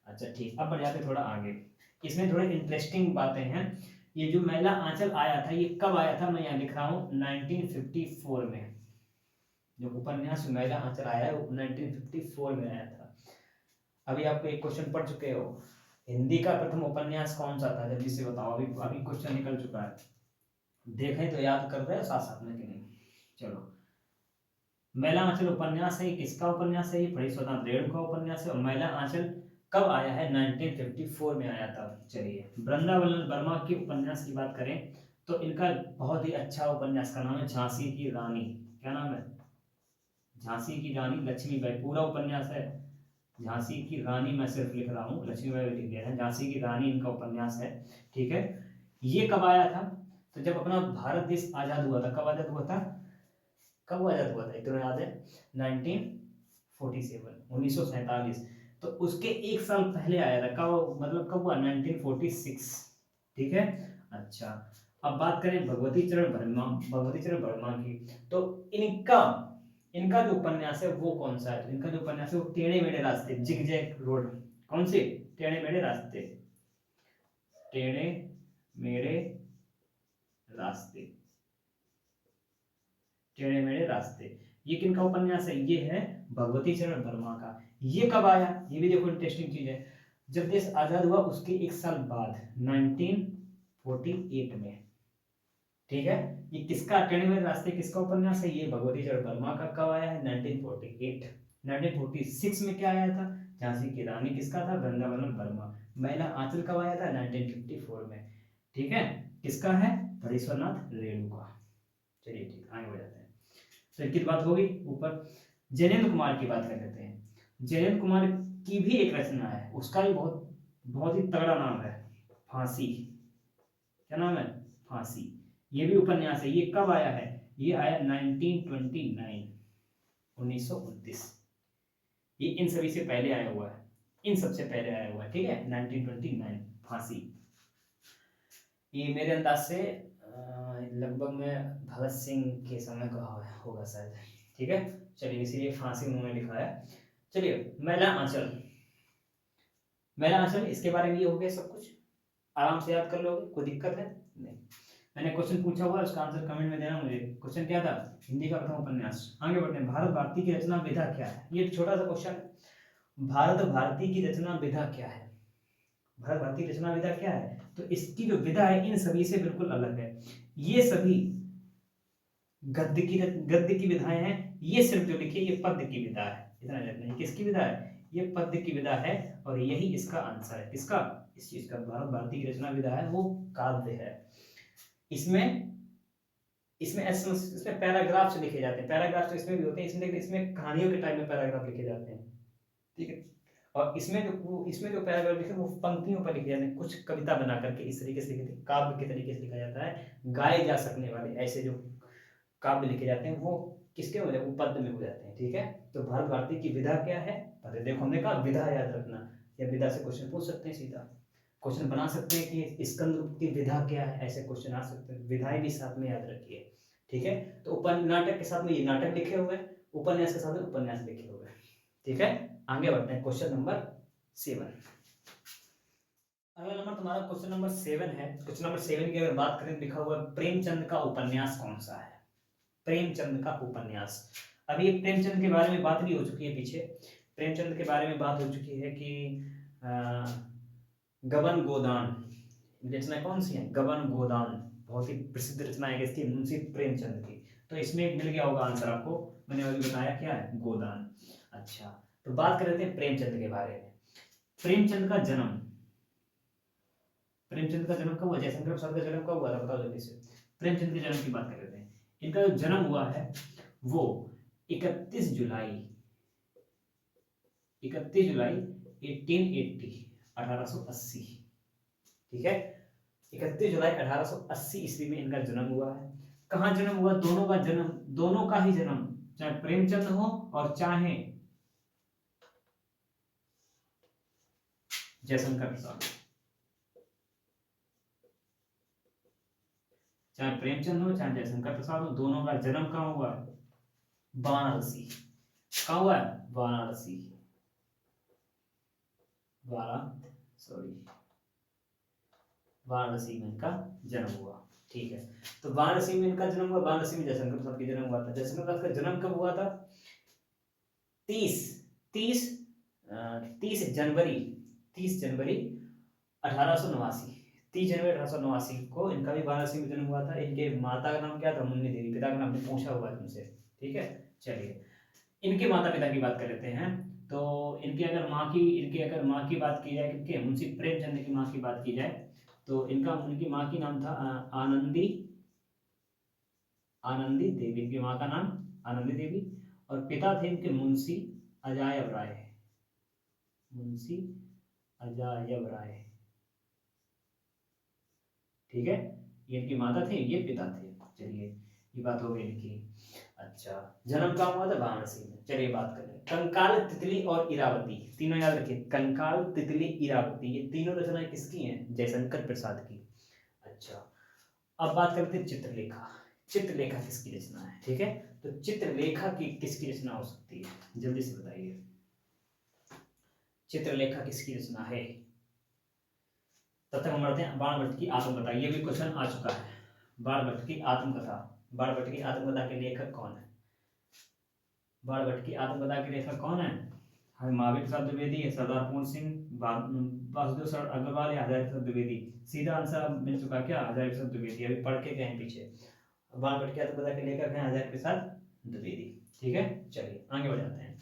अच्छा ठीक, अब बढ़ जाते थोड़ा आगे, इसमें थोड़ी इंटरेस्टिंग बातें हैं। ये जो मैला आंचल आया था, ये कब आया था, मैं यहाँ लिख रहा हूँ 1954 में, जो उपन्यास मैला आंचल आया है वो 1954 में आया था। अभी आपको एक क्वेश्चन पढ़ चुके हो, हिंदी का प्रथम उपन्यास कौन सा था, जल्दी से बताओ, अभी अभी क्वेश्चन निकल चुका है। देखें तो याद कर रहे हो साथ साथ में कि नहीं? चलो, मैला आंचल उपन्यास है, किसका उपन्यास है? ये फणीश्वरनाथ रेणु का उपन्यास है। और मैला आंचल कब आया है? 1954 में आया था। चलिए, वृंदावन वर्मा की उपन्यास की बात करें तो इनका बहुत ही अच्छा उपन्यास का नाम है झांसी की रानी। क्या नाम है? झांसी की रानी लक्ष्मीबाई। पूरा उपन्यास है झांसी की रानी, मैं सिर्फ लिख रहा हूँ, लक्ष्मीबाई लिख दिया है, झांसी की रानी इनका उपन्यास है। ठीक है, ये कब आया था? तो जब अपना भारत देश आजाद हुआ था। कब आजाद हुआ था? कब आजाद हुआ था? इतना याद है? 1947, 1947। तो उसके एक साल पहले आया था। कब मतलब कब हुआ? 1946। ठीक है, अच्छा। अब बात करें भगवती चरण वर्मा, भगवती चरण वर्मा की, तो इनका इनका जो उपन्यास है वो कौन सा है? तो इनका जो उपन्यास है वो टेढ़े मेढ़े रास्ते, जिगजैग रोड। कौन सी? टेढ़े मेढ़े रास्ते, टेढ़े मेढ़े रास्ते, टेढ़े मेढ़े रास्ते। ये किनका उपन्यास है? ये है भगवती चरण वर्मा का। ये कब आया? ये भी देखो इंटरेस्टिंग चीज है। जब देश आजाद हुआ उसके एक साल बाद, 1948 में। ठीक है, ये किसका टेढ़े मेढ़े रास्ते किसका उपन्यास है? ये भगवती चरण वर्मा का। कब आया है? 1948। 1946 में क्या आया था? झांसी की रानी किसका था? वृंदावन वर्मा। मैला आंचल कब आया था? 1954 में। ठीक है, किसका है? फणीश्वरनाथ रेणु का। चलिए ठीक, आगे बढ़ जाते हैं। तो इनकी बात होगी ऊपर। जयेंद्र कुमार की बात कर लेते हैं। जयेंद्र कुमार की भी एक रचना है, उसका भी बहुत बहुत ही तगड़ा नाम है, फांसी। क्या नाम है? फांसी। ये भी उपन्यास है। ये कब आया है? ये आया 1929, 1929। ये इन सभी से पहले आया हुआ है, इन सबसे पहले आया हुआ है। ठीक है, 1929 फांसी। ये मेरे अंदाज से लगभग में भगत सिंह के समय का होगा शायद। ठीक है, चलिए, इसीलिए फांसी उन्होंने लिखा है। चलिए, मैला आंचल। मैला आंचल, इसके बारे में ये हो गया सब कुछ, आराम से याद कर लोगे, कोई दिक्कत है? नहीं। मैंने क्वेश्चन पूछा हुआ है, उसका आंसर कमेंट में देना मुझे। क्वेश्चन क्या था? हिंदी का प्रथम उपन्यास। आगे बढ़ते हैं। भारत भारती की रचना विधा क्या है? ये छोटा सा क्वेश्चन है। भारत भारती की रचना विधा क्या है? भारत भारती की रचना विधा क्या है? तो इसकी जो विधा है इन सभी से बिल्कुल अलग है। ये सभी गद्य की विधाएं हैं। ये सिर्फ जो लिखी है ये पद्य की विधा है। इतना याद नहीं, किसकी विधा है? ये पद्य की विधा है। और यही इसका आंसर है। किसका? इस चीज का। भारत भारती की रचना विधा है वो काव्य है। इसमें इसमें इसमें पैराग्राफ्स लिखे जाते हैं। पैराग्राफ्स तो इसमें भी होते हैं, इसमें कहानियों के टाइप में पैराग्राफ लिखे जाते हैं। ठीक है, और इसमें जो पैराग्राफ लिखे वो पंक्तियों पर लिखे जाते हैं, कुछ कविता बना करके इस तरीके से लिखे, काव्य के तरीके से लिखा जाता है। गाए जा सकने वाले ऐसे जो काव्य लिखे जाते हैं वो किसके हो जाते हैं? वो पद्य में हो जाते हैं। ठीक है, तो भारत भारती की विधा क्या है? पहले देखो, हमने कहा विधा याद रखना, या विधा से क्वेश्चन पूछ सकते हैं, सीधा क्वेश्चन बना सकते हैं कि स्कंद की विधा क्या है, ऐसे क्वेश्चन आ सकते हैं। विधाएं भी साथ में याद रखिए। ठीक है, तो नाटक के साथ में ये नाटक लिखे हुए हैं, उपन्यास के साथ में उपन्यास लिखे हुए हैं। ठीक है, आगे बढ़ते हैं। Question number 7। अगला नंबर तुम्हारा क्वेश्चन नंबर 7 है। क्वेश्चन नंबर 7 की अगर बात करें, लिखा हुआ प्रेमचंद का उपन्यास कौन सा है? प्रेमचंद का उपन्यास। अभी प्रेमचंद के बारे में बात भी हो चुकी है पीछे। प्रेमचंद के बारे में बात हो चुकी है कि गबन गोदान रचना कौन सी है? गबन गोदान बहुत ही प्रसिद्ध रचना है इसकी, मुंशी प्रेमचंद की। तो इसमें मिल गया होगा आंसर आपको, मैंने अभी बताया क्या है, गोदान। अच्छा, तो बात कर रहे थे प्रेमचंद के बारे में। प्रेमचंद का जन्म, प्रेमचंद का जन्म कब हुआ? जयशंकर प्रसाद का जन्म कब हुआ था? बताओ जल्दी से। प्रेमचंद के जन्म की बात कर रहे थे। इनका जो जन्म हुआ है वो 31 जुलाई 1880, 1880। ठीक है, 31 जुलाई 1880 ईस्वी में इनका जन्म हुआ है। कहाँ जन्म हुआ? दोनों का ही जन्म, चाहे प्रेमचंद हो और चाहे जयशंकर प्रसाद, चाहे प्रेमचंद हो चाहे जयशंकर प्रसाद हो, दोनों का जन्म कहाँ हुआ? वाराणसी। कहाँ हुआ है? वाराणसी। वाराणसी में इनका जन्म हुआ। ठीक है, तो वाराणसी में इनका जन्म हुआ, वाराणसी में जयशंकर प्रसाद का जन्म हुआ था। जयशंकर प्रसाद का जन्म कब हुआ था? 30 30 30 जनवरी 30 जनवरी 1889। 30 जनवरी 1889 को इनका भी वाराणसी में जन्म हुआ था। इनके माता का नाम क्या था? मुन्नी देवी। पिता का नाम पूछा हुआ है तुमसे, ठीक है। चलिए इनके माता पिता की बात कर लेते हैं। तो इनकी अगर माँ की बात की जाए, किनके? मुंशी प्रेमचंद की माँ की बात की जाए, तो उनकी माँ की नाम था आनंदी आनंदी देवी। इनकी माँ का नाम आनंदी देवी। और पिता थे इनके मुंशी अजायब राय। मुंशी अजायब राय, ठीक है। ये इनकी माता थे, ये पिता थे। चलिए ये बात हो गई इनकी। अच्छा, जन्म कहाँ हुआ था? वाराणसी में। चलिए बात करें कंकाल, तितली और इरावती, तीनों याद रखिए। कंकाल, तितली, इरावती, ये तीनों रचनाएं किसकी हैं? जयशंकर प्रसाद की। अच्छा, अब बात करते हैं चित्रलेखा। चित्रलेखा किसकी रचना है? ठीक है, तो चित्रलेखा की किसकी रचना हो सकती है? जल्दी से बताइए, चित्रलेखा किसकी रचना है? तब तक हम बढ़ते हैं बाणभट्ट की आत्मकथा। ये भी क्वेश्चन आ चुका है। बाणभट्ट की आत्मकथा, बाणभट्ट की आत्मकथा के लेखक कौन है? बाणभट्ट की आत्मकथा के लेखक कौन है? महावीर प्रसाद द्विवेदी, सरदार पूर्ण सिंह, वासुदेव सर अग्रवाल या हजारी प्रसाद द्विवेदी? सीधा आंसर मिल चुका क्या? हजारी प्रसाद द्विवेदी। अभी पढ़ के गए हैं पीछे। बाणभट्ट की आत्मकथा के लेखक हैं हजारी प्रसाद द्विवेदी, ठीक है। चलिए आगे बढ़ जाते हैं।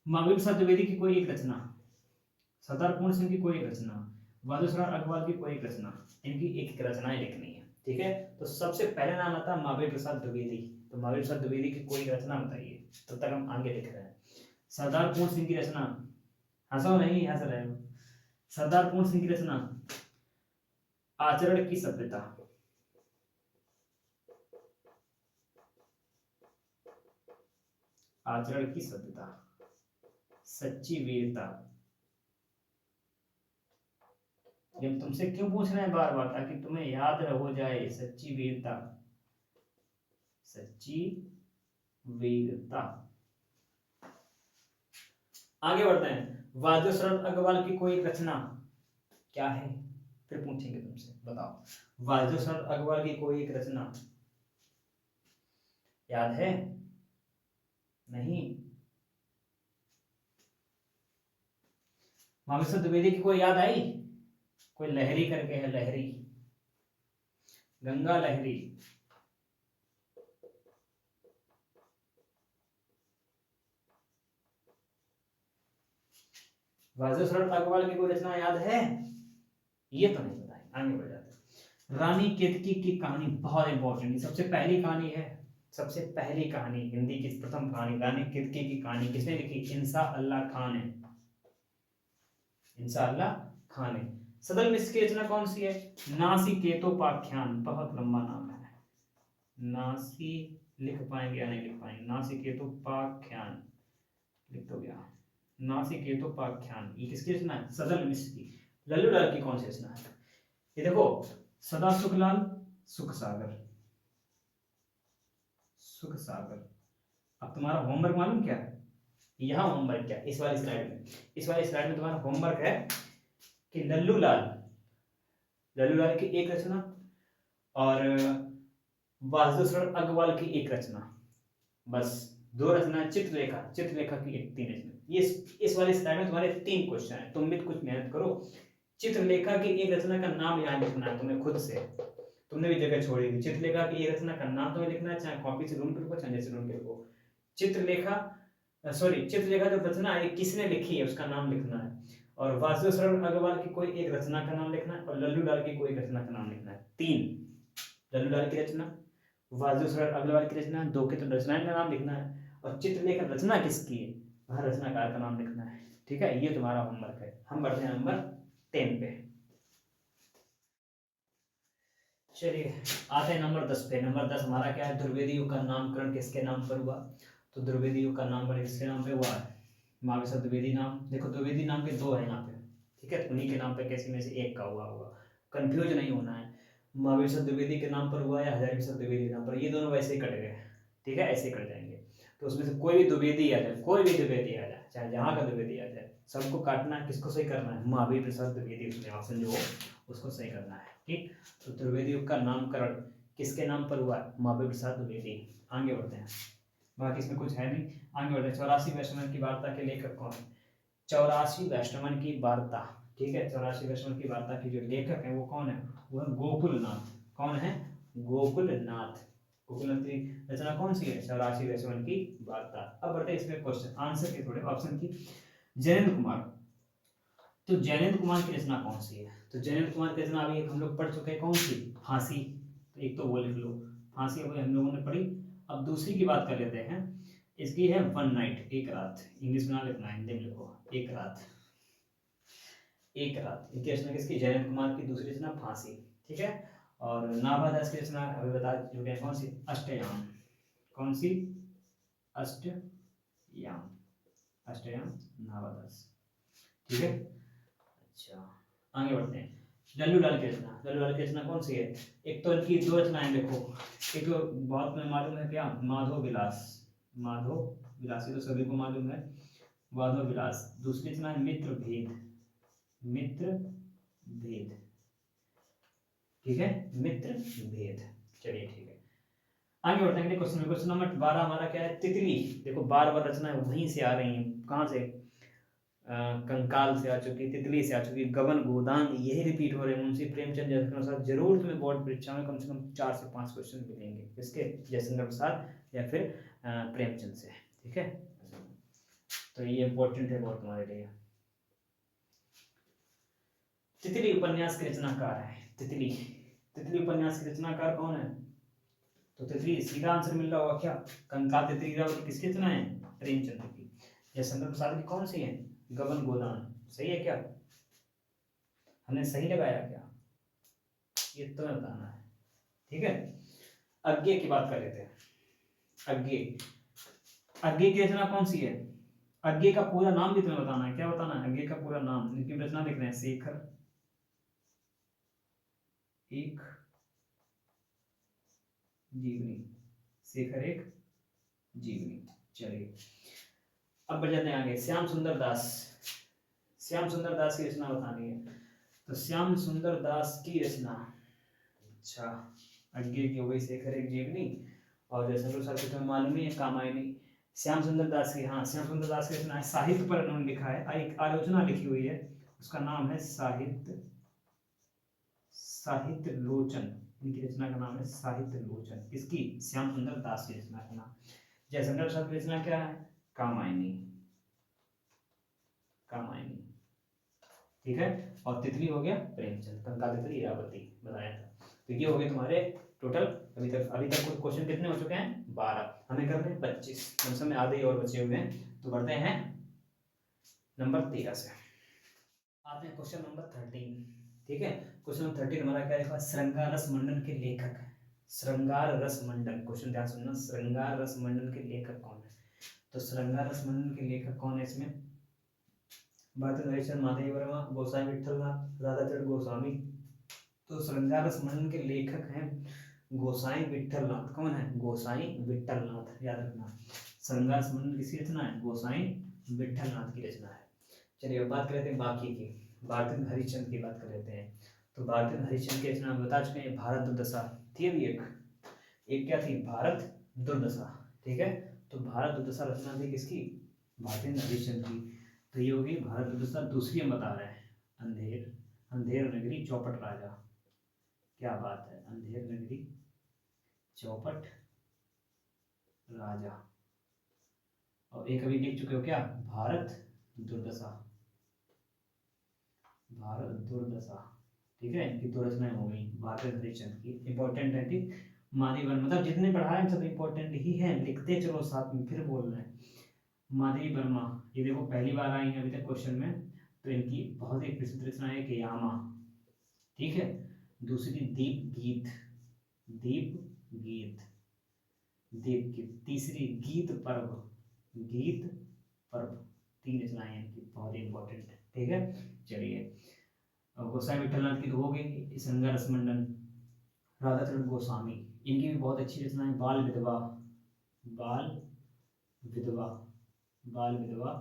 महावीर प्रसाद द्विवेदी की कोई एक रचना, सरदार पूर्ण सिंह की कोई एक रचना, वासुदेव अग्रवाल की कोई एक रचना, इनकी एक रचनाएं लिखनी है, ठीक है। तो सबसे पहले नाम आता है महावीर प्रसाद द्विवेदी। तो महावीर प्रसाद द्विवेदी की कोई रचना बताइए, तब तक हम आगे लिख रहे हैं। सरदार पूर्ण सिंह की रचना, हंसो नहीं, हंस रहे हो। सरदार पूर्ण सिंह की रचना आचरण की सभ्यता, आचरण की सभ्यता, सच्ची वीरता। ये हम तुमसे क्यों पूछ रहे हैं बार बार? ताकि तुम्हें याद हो जाए। सच्ची वीरता, सच्ची वीरता। आगे बढ़ते हैं। वासुदेव शरण अग्रवाल की कोई एक रचना क्या है? फिर पूछेंगे तुमसे, बताओ। वासुदेव शरण अग्रवाल की कोई एक रचना याद है? नहीं। महावीर द्विवेदी की कोई याद आई? कोई लहरी करके है, लहरी, गंगा लहरी। वासुदेव शरण अग्रवाल की कोई रचना याद है? ये तो नहीं पता है। आगे बढ़ जाते हैं। रानी केतकी की कहानी बहुत इंपॉर्टेंट है। सबसे पहली कहानी है, सबसे पहली कहानी, हिंदी की प्रथम कहानी रानी केतकी की कहानी किसने लिखी? इंसा अल्लाह खान है। इंसा अल्लाह खान है। सदल मिश्र की रचना कौन सी है? नासिकेतोपाख्यान, बहुत लंबा नाम है। नासी लिख पाएंगे या नहीं लिख पाएंगे? नासिकेतोपाख्यान लिख दो गया। नासिकेतोपाख्यान ये किसकी रचना है? सदल मिश्र की। लल्लू लाल की कौन सी रचना है? ये देखो, सदा सुखलाल, सुख सागर, सुख सागर। अब तुम्हारा होमवर्क मालूम क्या है? यहाँ होमवर्क क्या, इस वाली स्लाइड में, इस वाली स्लाइड में तुम्हारा होमवर्क है कि लल्लू लाल की एक रचना और वासुदेव शरण अग्रवाल की एक रचना, बस दो रचना। चित्रलेखा की एक, तीन रचना। ये इस वाली स्लाइड में तुम्हारे 3 क्वेश्चन है। तुम भी कुछ मेहनत करो। चित्रलेखा की एक रचना का नाम यहाँ लिखना है तुम्हें खुद से। तुमने भी जगह छोड़ी थी। चित्रलेखा की एक रचना का नाम तुम्हें लिखना है, चाहे कॉपी से ढूंढ के लिखो, चाहे जैसे ढूंढ के लिखो। चित्रलेखा जो रचना है किसने लिखी है उसका नाम लिखना है। और वासुदेव शरण अग्रवाल की कोई एक रचना का नाम लिखना है, और लल्लू लाल की कोई रचना का नाम लिखना है। 3, लल्लू लाल की रचना, वासुदेव शरण अग्रवाल की रचना, 2 के तो रचनाएं का नाम लिखना है, और चित्रलेखा रचना किसकी है वह रचनाकार का नाम लिखना है, ठीक है। ये तुम्हारा होमवर्क है। हम बढ़ते हैं नंबर 10 पे। चलिए आते हैं नंबर 10 पे। नंबर 10 हमारा क्या है? द्विवेदी युग का नामकरण किसके नाम पर हुआ? तो द्विवेदी युग का नामकरण किसके नाम पे हुआ है? महावीर द्विवेदी नाम। देखो द्विवेदी नाम के 2 है यहाँ पे, ठीक है। उन्हीं के नाम पे किसी में से एक का हुआ होगा, कंफ्यूज नहीं होना है। महावीर द्विवेदी के नाम पर हुआ या हजारी प्रसाद द्विवेदी के नाम पर, ये दोनों वैसे ही कट गए, ठीक है, ऐसे ही कट जाएंगे। तो उसमें से कोई भी द्विवेदी आ जाए, कोई भी द्विवेदी आ जाए, चाहे जहाँ का द्विवेदी आ जाए, सबको काटना है। किसको सही करना है? महावीर प्रसाद द्विवेदी, उसमें ऑप्शन जो हो उसको सही करना है, ठीक। तो द्विवेदी युग का नामकरण किसके नाम पर हुआ? महावीर प्रसाद द्विवेदी। आगे बढ़ते हैं, बाकी इसमें कुछ है नहीं। आगे बढ़ते हैं। 84 वैष्णवन की वार्ता के लेखक कौन है? 84 वैष्णवन की वार्ता ठीक है। 84 वर्षों की वार्ता की जो लेखक है वो कौन है? वो है गोकुलनाथ। कौन है? गोकुलनाथ। गोकुलनाथ की रचना कौन सी है? 84 वर्षों की वार्ता। अब बढ़ते हैं इसमें क्वेश्चन आंसर के थोड़े ऑप्शन की। जयंत कुमार, तो जयंत कुमार की रचना कौन सी है? तो जयंत कुमार की रचना अभी हम लोग पढ़ चुके हैं, कौन सी? फांसी। तो एक तो वो लिख लो, फांसी अभी हम लोगों ने पढ़ी। अब दूसरी की बात कर लेते हैं। इसकी है वन नाइट, एक रात। इंग्लिश में ना लिखना, हिंदी में लिखो, एक रात। एक रात इनकी रचना किसकी? जयंत कुमार की। दूसरी रचना फांसी, ठीक है। और नाभादास की रचना अभी बता चुके हैं, कौन सी? अष्टयाम। कौन सी? अष्टयाम। अष्टयाम नाभादास, ठीक है। अच्छा, आगे बढ़ते हैं। लल्लू लाल की रचना, लल्लू लाल की रचना कौन सी है? एक तो इनकी दो रचनाएं देखो, एक तो बहुत में मालूम है क्या? माधव विलास। माधव विलास, ये तो सभी को मालूम है, माधव विलास। दूसरी रचना है मित्र भेद। मित्र भेद, ठीक है, मित्र भेद। चलिए ठीक है, आगे बढ़ते हैं। क्वेश्चन नंबर 12 हमारा क्या है? तितली। देखो बार बार रचनाएं वहीं से आ रही हैं, कहाँ से? कंकाल से आ चुकी, तितली से आ चुकी, गबन गोदान, यही रिपीट हो रहे हैं। मुंशी प्रेमचंद जयशंकर प्रसाद, जरूर तुम्हें बोर्ड परीक्षा में कम से कम 4 से 5 क्वेश्चन मिलेंगे। किसके? जयशंकर प्रसाद या फिर प्रेमचंद से, ठीक है। तो ये इंपॉर्टेंट है बहुत तुम्हारे लिए। तितली उपन्यास के रचनाकार है। तितली, तितली उपन्यास के रचनाकार कौन है? तो तितली, सीधा आंसर मिल रहा होगा क्या? कंकाल तितली गिरावती किसकी रचना है? प्रेमचंद की। जयशंकर प्रसाद की कौन सी है? गबन गोदान। सही है क्या? हमने सही लगाया क्या? ये तो बताना है, ठीक है। अज्ञे की बात कर लेते हैं। अज्ञे, अज्ञे की रचना कौन सी है? अज्ञे का पूरा नाम भी तुम्हें बताना है। क्या बताना है? अज्ञे का पूरा नाम। इनकी रचना लिख रहे हैं, शेखर एक जीवनी। शेखर एक जीवनी। चलिए अब बढ़ जाते हैं आगे। श्याम सुंदर दास, श्याम सुंदर दास की रचना बतानी है। तो श्याम सुंदर दास की रचना, अच्छा, अज्ञे की हो गई, शेखर एक जीवनी, और जैसे सर को तुम्हें मालूम ही है, कामायनी। श्याम सुंदर दास की, हाँ, श्याम सुंदर दास की रचना है, साहित्य पर उन्होंने लिखा है, एक आलोचना लिखी हुई है, उसका नाम है साहित्य, साहित्य लोचन। इनकी रचना का नाम है साहित्य लोचन। इसकी श्याम सुंदर दास की रचना का नाम। जयशंकर प्रसाद की रचना क्या है? कामायनी। कामायनी, ठीक है। और तितली हो गया प्रेमचंद, कंकाल तितली इरावती बताया था। तो ये हो गए तुम्हारे टोटल। अभी तक कुछ क्वेश्चन कितने हो चुके हैं? 12। हमें करने हैं 25, कम से कम आधे ही और बचे हुए हैं। तो बढ़ते हैं नंबर 13 से। आते हैं क्वेश्चन नंबर 13, ठीक है। क्वेश्चन नंबर 13 हमारा क्या लिखा? श्रृंगार रस मंडन के लेखक। श्रृंगार रस मंडन, क्वेश्चन ध्यान सुनना, श्रृंगार रस मंडन के लेखक कौन है? तो श्रृंगार रस मंडन के लेखक कौन है इसमें? भरत हरिश्चंद्र, माधवी वर्मा, गोसाई विठलनाथ, राधाचरण गोस्वामी। तो श्रृंगार रस मंडन के लेखक हैं गोसाई विठलनाथ। कौन है? गोसाई विठलनाथ, याद रखना। श्रृंगार रस मंडन किसकी रचना है? गोसाई विठलनाथ की रचना है। चलिए अब बात कर लेते हैं बाकी की। भारतेंद्र हरिश्चंद्र की बात कर लेते हैं। तो भारतेंद्र हरिश्चंद्र की रचना बता चुके हैं, भारत दुर्दशा थी अभी एक क्या थी? भारत दुर्दशा, ठीक है। तो भारत दुर्दशा रचना थी किसकी? भारतेंद्र हरिश्चंद्र की। तो ये होगी भारत दुर्दशा। दूसरी हम बता रहे हैं, अंधेर, अंधेर नगरी चौपट राजा। क्या बात है, अंधेर नगरी चौपट राजा। और एक अभी लिख चुके हो क्या? भारत दुर्दशा, भारत दुर्दशा, ठीक है। इनकी दो रचनाएं हो गई भारतेंद्र हरिश्चंद्र की, इंपॉर्टेंट है, ठीक। माधवी वर्मा, मतलब जितने पढ़ा रहे हैं सब इंपॉर्टेंट ही है, लिखते चलो साथ में, फिर बोल रहे हैं। माधवी वर्मा, ये देखो पहली बार आई है अभी तक क्वेश्चन में। तो इनकी बहुत ही प्रसिद्ध रचना है कि यामा, ठीक है। दूसरी दीप गीत, दीप गीत, दीप गीत। तीसरी गीत पर्व, गीत पर्व। 3 रचनाएं हैं इनकी, बहुत ही इंपॉर्टेंट है, ठीक है। चलिए गोसाई विठलनाथ की तो हो गई, श्रृंगार रस मंडन। राधाचरण गोस्वामी, इनकी भी बहुत अच्छी रचना है, बाल विधवा, बाल विधवा, बाल विधवा।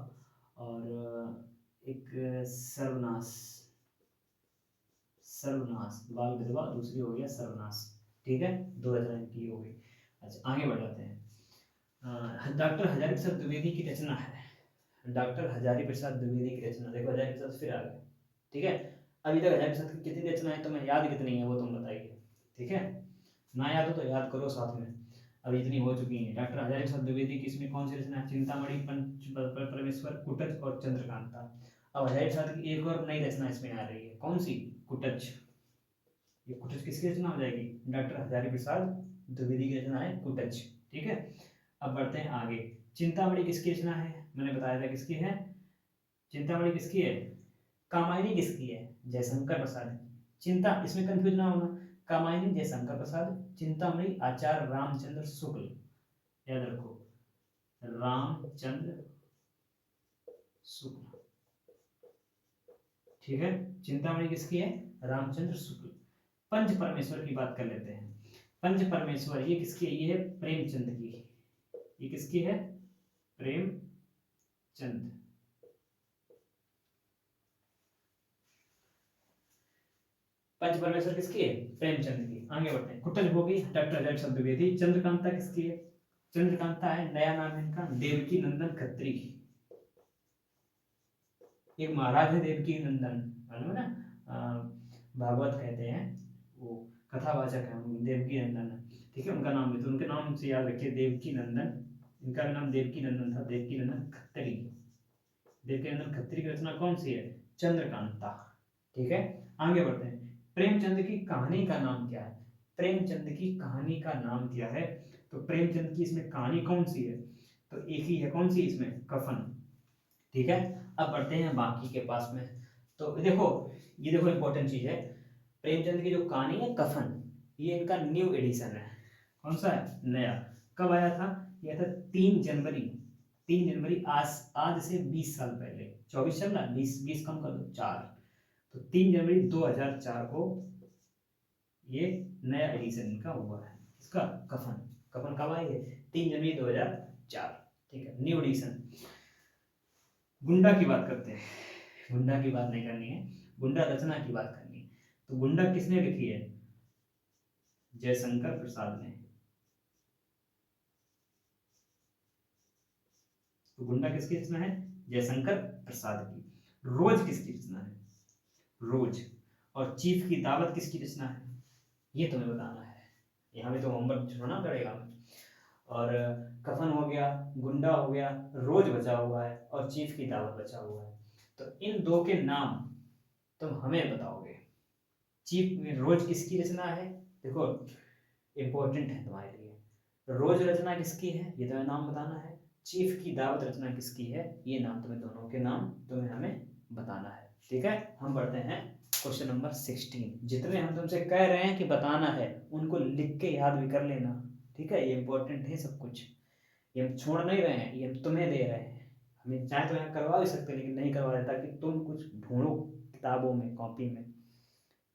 और एक सर्वनाश, सर्वनाश, बाल विधवा, दूसरी हो गया सर्वनाश, ठीक है। 2 रचनाएं की हो गई। अच्छा आगे बढ़ जाते हैं। डॉक्टर हजारी प्रसाद द्विवेदी की रचना है, डॉक्टर हजारी प्रसाद द्विवेदी की रचना। देखो हजारी प्रसाद फिर आ गए, ठीक है, अभी तक हजारी प्रसाद की कितनी रचना है तुम्हें याद कितनी है वो तुम बताइए। ठीक है, ना याद हो तो याद करो साथ में। अभी इतनी हो चुकी है। डॉक्टर हजारी प्रसाद द्विवेदी की इसमें कौन सी रचना है? चिंतामणि, पंच परमेश्वर, कुटच और चंद्रकांता। अब हजारी प्रसाद की एक और नई रचना इसमें आ रही है, कौन सी? कुटच। ये कुटच किसकी रचना हो जाएगी? डॉक्टर हजारी प्रसाद द्विवेदी की रचना है कुटच। ठीक है, अब बढ़ते हैं आगे। चिंतामणि किसकी रचना है? मैंने बताया था किसकी है। चिंतामणि किसकी है? कामायनी किसकी है? जयशंकर प्रसाद। चिंता, इसमें कंफ्यूज ना होना, कामायनी जयशंकर प्रसाद, चिंतामणि आचार्य रामचंद्र शुक्ल। याद रखो, रामचंद्र शुक्ल। ठीक है, चिंतामणि किसकी है? रामचंद्र शुक्ल। पंच परमेश्वर की बात कर लेते हैं। पंच परमेश्वर ये किसकी है? ये है प्रेमचंद की। ये किसकी है? प्रेमचंद। पंच परमेश्वर किसकी है? प्रेमचंद की। आगे बढ़ते हैं। कुटज हो गई, डॉक्टर हजारी प्रसाद द्विवेदी। चंद्रकांता किसकी है? चंद्रकांता है, नया नाम है इनका, देवकी नंदन खत्री। एक महाराज है देवकी नंदन, मालूम है ना, भागवत कहते हैं वो, कथावाचक है देवकी नंदन। ठीक है, उनका नाम भी, तो उनके नाम से याद रखिए, देवकी नंदन। इनका भी नाम देवकी नंदन था, देवकी नंदन खत्री। देवकी नंदन खत्री की रचना कौन सी है? चंद्रकांता। ठीक है, आगे बढ़ते हैं। प्रेमचंद की कहानी का नाम क्या है? प्रेमचंद की कहानी का नाम क्या है? तो प्रेमचंद की इसमें कहानी कौन सी है? तो एक ही है, कौन सी इसमें? कफन। ठीक है, अब बढ़ते हैं बाकी के पास में। तो देखो, ये देखो इंपॉर्टेंट चीज है, प्रेमचंद की जो कहानी है कफन, ये इनका न्यू एडिशन है। कौन सा है? नया। कब आया था? यह था 3 जनवरी। 3 जनवरी, आज से 20 साल पहले। 24 चल रहा, 20 कम कर दो, 4। तो 3 जनवरी 2004 को ये नया एडिशन इनका हुआ है। इसका कफन। कफन कब आई है? 3 जनवरी 2004। ठीक है, न्यू एडिशन। गुंडा की बात करते हैं। गुंडा की बात नहीं करनी है, गुंडा रचना की बात करनी है। तो गुंडा किसने लिखी है? जयशंकर प्रसाद ने। तो गुंडा किसकी रचना है? जयशंकर प्रसाद की। रोज किसकी रचना है? रोज। और चीफ की दावत किसकी रचना है? ये तुम्हें बताना है, यहाँ भी तो होमवर्क छोड़ना पड़ेगा। और कफन हो गया, गुंडा हो गया, रोज बचा हुआ है, और चीफ की दावत बचा हुआ है। तो इन दो के नाम तुम हमें बताओगे। चीफ में रोज किसकी रचना है? देखो इंपॉर्टेंट है तुम्हारे लिए। रोज रचना किसकी है ये तुम्हें नाम बताना है। चीफ की दावत रचना किसकी है ये नाम, तुम्हें दोनों के नाम तुम्हें हमें बताना है। ठीक है, हम बढ़ते हैं क्वेश्चन नंबर 16। जितने हम तुमसे कह रहे हैं कि बताना है उनको लिख के याद भी कर लेना। ठीक है, ये इंपॉर्टेंट है सब कुछ, ये हम छोड़ नहीं रहे हैं, ये हम तुम्हें दे रहे हैं। हमें चाहे तो यहाँ करवा भी सकते हैं, लेकिन नहीं करवा रहे ताकि तुम कुछ ढूंढो किताबों में, कॉपी में।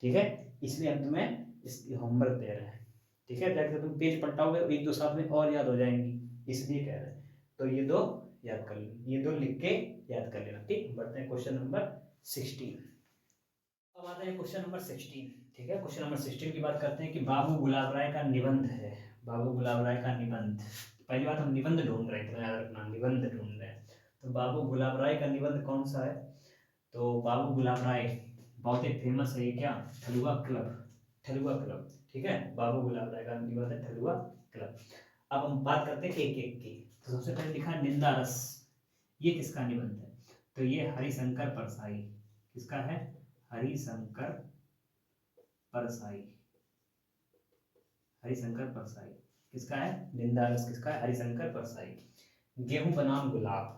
ठीक है, इसलिए हम तुम्हें इस होमवर्क दे रहे हैं। ठीक है, जाके तुम पेज पलटाओगे, एक दो साथ में और याद हो जाएंगी, इसलिए कह रहे हैं। तो ये दो याद कर लेना, ये दो लिख के याद कर लेना। ठीक, बढ़ते हैं क्वेश्चन नंबर 16। अब आते हैं क्वेश्चन नंबर 16। ठीक है, क्वेश्चन नंबर 16 की बात करते हैं कि बाबू गुलाब राय का निबंध है। बाबू गुलाब राय का निबंध। पहली बात, हम निबंध ढूंढ रहे हैं, तो याद रखना निबंध ढूंढ रहे हैं। तो बाबू गुलाब राय का निबंध कौन सा है? तो बाबू गुलाब राय बहुत ही फेमस है, ये क्या? ठलुआ क्लब। ठलुआ क्लब। ठीक है, बाबू गुलाब राय का निबंध है ठलुआ क्लब। अब हम बात करते हैं एक एक की। तो सबसे पहले लिखा निंदा रस, ये किसका निबंध है? तो ये हरिशंकर परसाई। किसका है? हरिशंकर परसाई। हरिशंकर परसाई किसका है? निंदा रस किसका है? हरिशंकर परसाई। गेहूं बनाम गुलाब।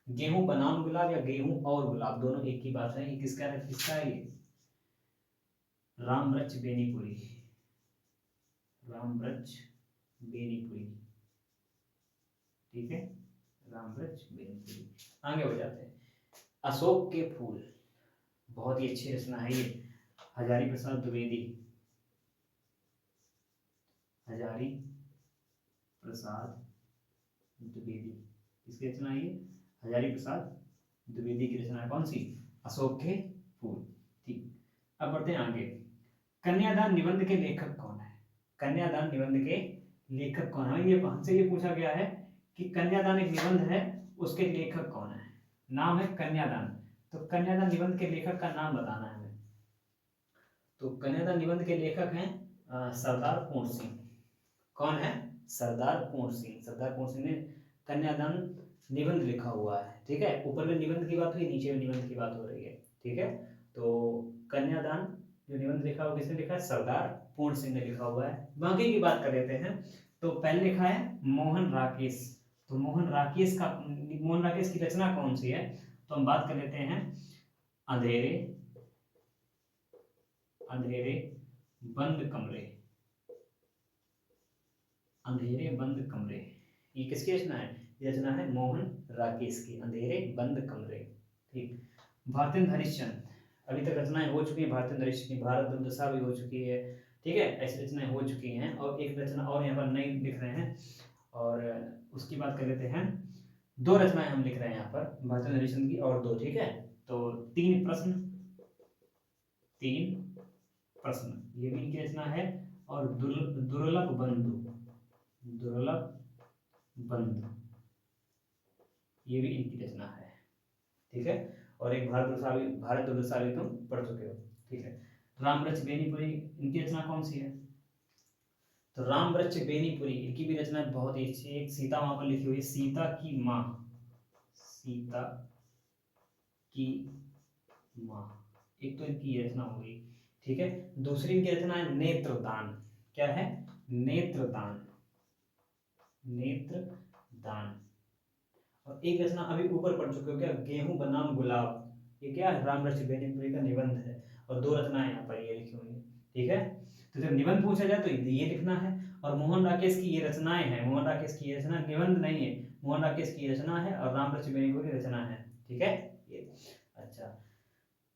गेहूं बनाम गुलाब या गेहूं और गुलाब, दोनों एक ही बात है। ये किसका है? किसका है ये? रामव्रज बेनीपुरी। रामव्रज बेनीपुरी। ठीक है, रामव्रज बेनीपुरी। आगे बढ़ जाते हैं। अशोक के फूल, बहुत ही अच्छी रचना है ये, हजारी प्रसाद द्विवेदी। हजारी प्रसाद द्विवेदी किसकी रचना है ये? हजारी प्रसाद द्विवेदी की रचना है। कौन सी? अशोक के फूल। ठीक, अब बढ़ते हैं आगे। कन्यादान निबंध के लेखक कौन है? कन्यादान निबंध के लेखक कौन है? ये हमसे ये पूछा गया है कि कन्यादान एक निबंध है, उसके लेखक कौन है? नाम है कन्यादान। तो कन्यादान निबंध के लेखक का नाम बताना है हमें। तो कन्यादान निबंध के लेखक हैं सरदार पूर्ण सिंह। कौन है? सरदार पूर्ण सिंह। सरदार पूर्ण सिंह ने कन्यादान निबंध लिखा हुआ है। ठीक है, ऊपर में निबंध की बात हुई, नीचे में निबंध की बात हो रही है। ठीक है, तो कन्यादान जो निबंध लिखा हुआ किसने लिखा है? सरदार पूर्ण सिंह ने लिखा हुआ है। बाकी की बात कर लेते हैं। तो पहले लिखा है मोहन राकेश। तो मोहन राकेश की रचना कौन सी है? तो हम बात कर लेते हैं अंधेरे अंधेरे बंद कमरे। अंधेरे बंद कमरे, ये किसकी रचना है? ये रचना है मोहन राकेश की, अंधेरे बंद कमरे। ठीक। भारतेंद्र हरिश्चंद्र, अभी तक रचनाएं हो चुकी हैं भारतेंद्र हरिश्चंद्र की, भारत दुर्दशा भी हो चुकी है। ठीक है, ऐसी रचनाएं हो चुकी हैं, और एक रचना और यहाँ पर नई लिख रहे हैं, और उसकी बात कर लेते हैं। दो रचनाएं हम लिख रहे हैं यहाँ पर भारतेंद्र हरिश्चंद्र की, और दो। ठीक है, तो तीन प्रश्न ये भी इनकी रचना है, और दुर्लभ बंधु ये भी इनकी रचना है। ठीक है, और एक भारत दुर्दशा भी तुम पढ़ चुके हो। ठीक है, रामवृक्ष बेनीपुरी, इनकी रचना कौन सी है? तो रामवृक्ष बेनीपुरी, इनकी भी रचना बहुत ही अच्छी है। एक सीता माँ पर लिखी हुई है, सीता की माँ, एक तो इनकी ये रचना हो गई। ठीक है, दूसरी इनकी रचना है नेत्रदान। क्या है? नेत्रदान। और एक रचना अभी ऊपर पढ़ चुके हो क्या? गेहूं बनाम गुलाब, ये क्या है? रामवृक्ष बेनीपुरी का निबंध है, और दो रचनाएं यहाँ पर ये लिखी हुई है। ठीक है, तो जब निबंध पूछा जाए तो ये लिखना है। और मोहन राकेश की ये रचनाएं हैं, मोहन राकेश की ये रचना निबंध नहीं है, मोहन राकेश की रचना है, और रामवृक्ष बेनीपुरी की रचना है। ठीक है, ये अच्छा,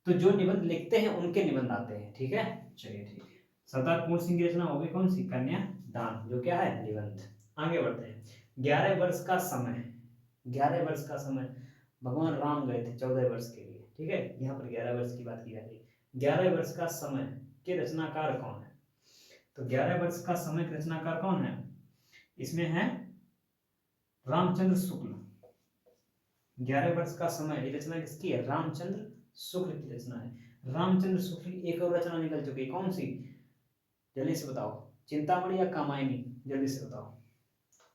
तो जो निबंध लिखते हैं उनके निबंध आते हैं। ठीक है, चलिए ठीक है। सरदार पूर्ण सिंह की रचना होगी कौन सी? कन्यादान, जो क्या है? निबंध। आगे बढ़ते हैं। 11 वर्ष का समय भगवान राम गए थे 14 वर्ष के लिए। ठीक है, यहाँ पर 11 वर्ष की बात की जा रही है। 11 वर्ष का समय के रचनाकार कौन है? तो 11 वर्ष का समय के रचनाकार कौन है? इसमें है रामचंद्र शुक्ल। 11 वर्ष का समय, ये रचना किसकी है? रामचंद्र शुक्ल की रचना है। रामचंद्र शुक्ल की एक और रचना निकल चुकी है, कौन सी? जल्दी से बताओ, चिंतामणि या कामायनी? जल्दी से बताओ,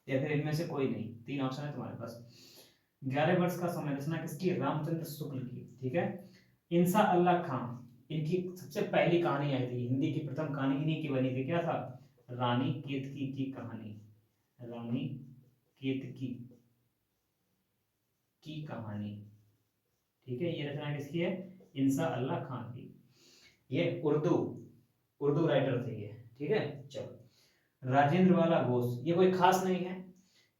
या फिर इनमें से कोई नहीं, तीन ऑप्शन है तुम्हारे पास। 11 वर्ष का समय रचना किसकी? रामचंद्र शुक्ल की। ठीक है, इंसा अल्लाह खां, इनकी सबसे पहली कहानी आई थी, हिंदी की प्रथम कहानी इन्हीं की बनी थी। क्या था? रानी केतकी की कहानी। रानी केतकी की कहानी। ठीक है, ये रचना किसकी है? इंसा अल्लाह खां की। ये उर्दू राइटर थे ये। ठीक है, चलो। राजेंद्र वाला घोष, ये कोई खास नहीं है,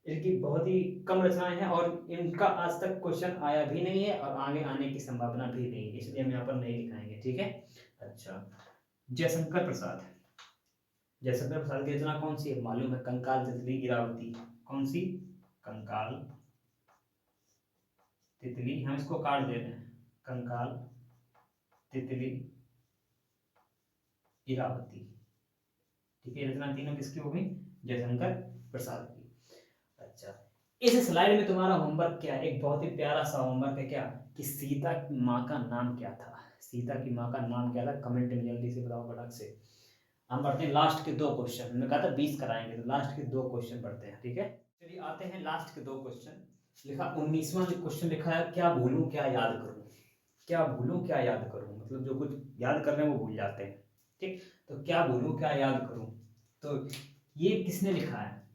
इनकी बहुत ही कम रचनाएं हैं, और इनका आज तक क्वेश्चन आया भी नहीं है, और आगे आने की संभावना भी नहीं है, इसलिए हम यहाँ पर नहीं दिखाएंगे। ठीक है, अच्छा। जयशंकर प्रसाद की रचना कौन सी है? मालूम है, कंकाल तितली इरावती। कौन सी? कंकाल तितली, हम इसको काट दे रहे हैं, कंकाल तितली इरावती। ठीक है, रचना तीनों किसकी हो गई? जयशंकर प्रसाद की। अच्छा, इस स्लाइड में तुम्हारा होमवर्क क्या है? एक बहुत ही प्यारा सा होमवर्क है, क्या? कि सीता की माँ का नाम क्या था? सीता की माँ का नाम क्या था? कमेंट में जल्दी से बताओ फटाक से। हम पढ़ते हैं लास्ट के 2 क्वेश्चन, मैंने कहा था 20 कराएंगे, तो लास्ट के 2 क्वेश्चन पढ़ते हैं। ठीक है, चलिए आते हैं लास्ट के 2 क्वेश्चन। लिखा 19वां क्वेश्चन लिखा है, क्या भूलूं क्या याद करूं? क्या भूलूं क्या याद करूं, मतलब जो कुछ याद कर रहे हैं वो भूल जाते हैं। ठीक, तो क्या भूलूं क्या याद करूं, तो ये किसने लिखा है?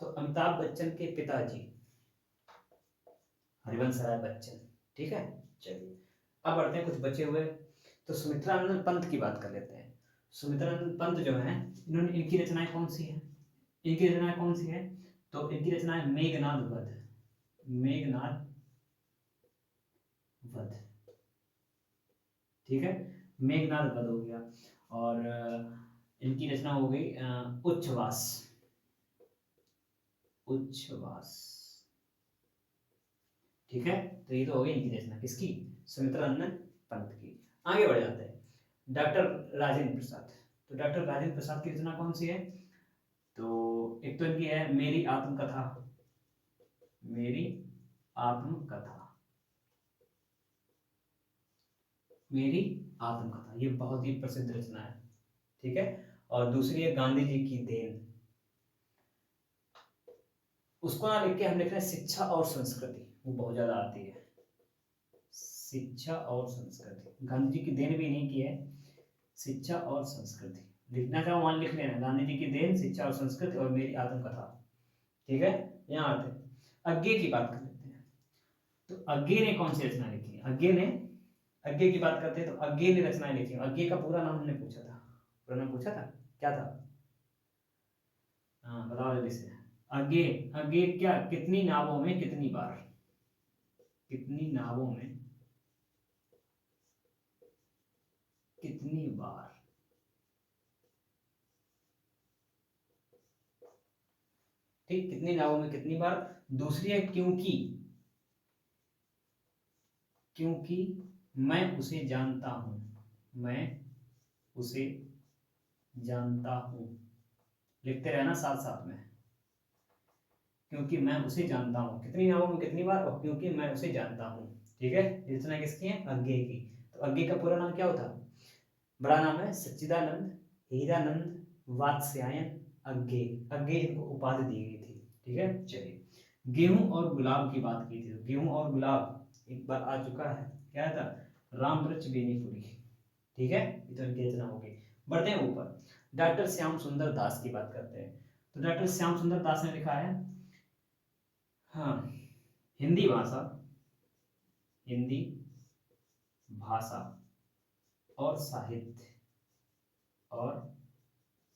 तो अमिताभ बच्चन के पिताजी हरिवंश राय बच्चन। ठीक है, चलिए अब बढ़ते हैं कुछ बचे हुए। तो सुमित्रानंद पंत की बात कर लेते हैं। सुमित्रानंद पंत जो है, इनकी रचनाएं कौन सी है? तो इनकी रचना है मेघनाद वध। ठीक है, मेघनाद वध हो गया, और इनकी रचना हो गई उच्छ्वास। ठीक है, तो ये तो हो गई इनकी रचना, किसकी? सुमित्रानंद पंत की। आगे बढ़ जाते हैं। डॉक्टर राजेंद्र प्रसाद, तो डॉक्टर राजेंद्र प्रसाद की रचना कौन सी है? तो एक तो इनकी है मेरी आत्मकथा। मेरी आत्मकथा, ये बहुत ही प्रसिद्ध रचना है, ठीक है। और दूसरी है गांधी जी की देन, उसको ना लिख के हम लिख रहे हैं शिक्षा और संस्कृति, वो बहुत ज्यादा आती है, शिक्षा और संस्कृति। गांधी जी की देन भी नहीं की है, शिक्षा और संस्कृति लिखना चाहो वहां लिख लेना, गांधी जी की देन, शिक्षा और संस्कृति और मेरी आत्मकथा, ठीक है। यहाँ आते हैं अज्ञे की बात कर लेते हैं। तो अज्ञे ने कौन सी रचना लिखी है? अज्ञे की बात करते हैं तो अज्ञे ने रचनाएं लिखी। अज्ञे का पूरा नाम हमने पूछा था, पूरा नाम पूछा था, क्या था? हाँ बताओ जल्दी से। अज्ञे, अज्ञे क्या, कितनी नावों में कितनी बार, कितनी नावों में कितनी बार, ठीक, कितनी नावों में कितनी बार। दूसरी है क्योंकि, क्योंकि मैं उसे जानता हूं, मैं उसे जानता हूं, लिखते रहना साथ साथ में, क्योंकि मैं उसे जानता हूं, कितनी नावों में कितनी बार, और क्योंकि मैं उसे जानता हूं, ठीक है। रचना किसकी है? अज्ञे की। तो अज्ञे का पूरा नाम क्या होता? बड़ा नाम है सच्चिदानंद हीरानंद वात्स्यायन अज्ञे, अज्ञे इनको उपाधि दी गई थी, ठीक है। चलिए, गेहूं और गुलाब की बात की थी, गेहूं और गुलाब एक बार आ चुका है, क्या था? रामवृक्ष बेनीपुरी, ठीक है, ये तो इनकी रचना होगी। बढ़ते हैं ऊपर, डॉक्टर श्याम सुंदर दास की बात करते हैं। तो डॉक्टर श्याम सुंदर दास ने लिखा है, हाँ, हिंदी भाषा, हिंदी भाषा और साहित्य, और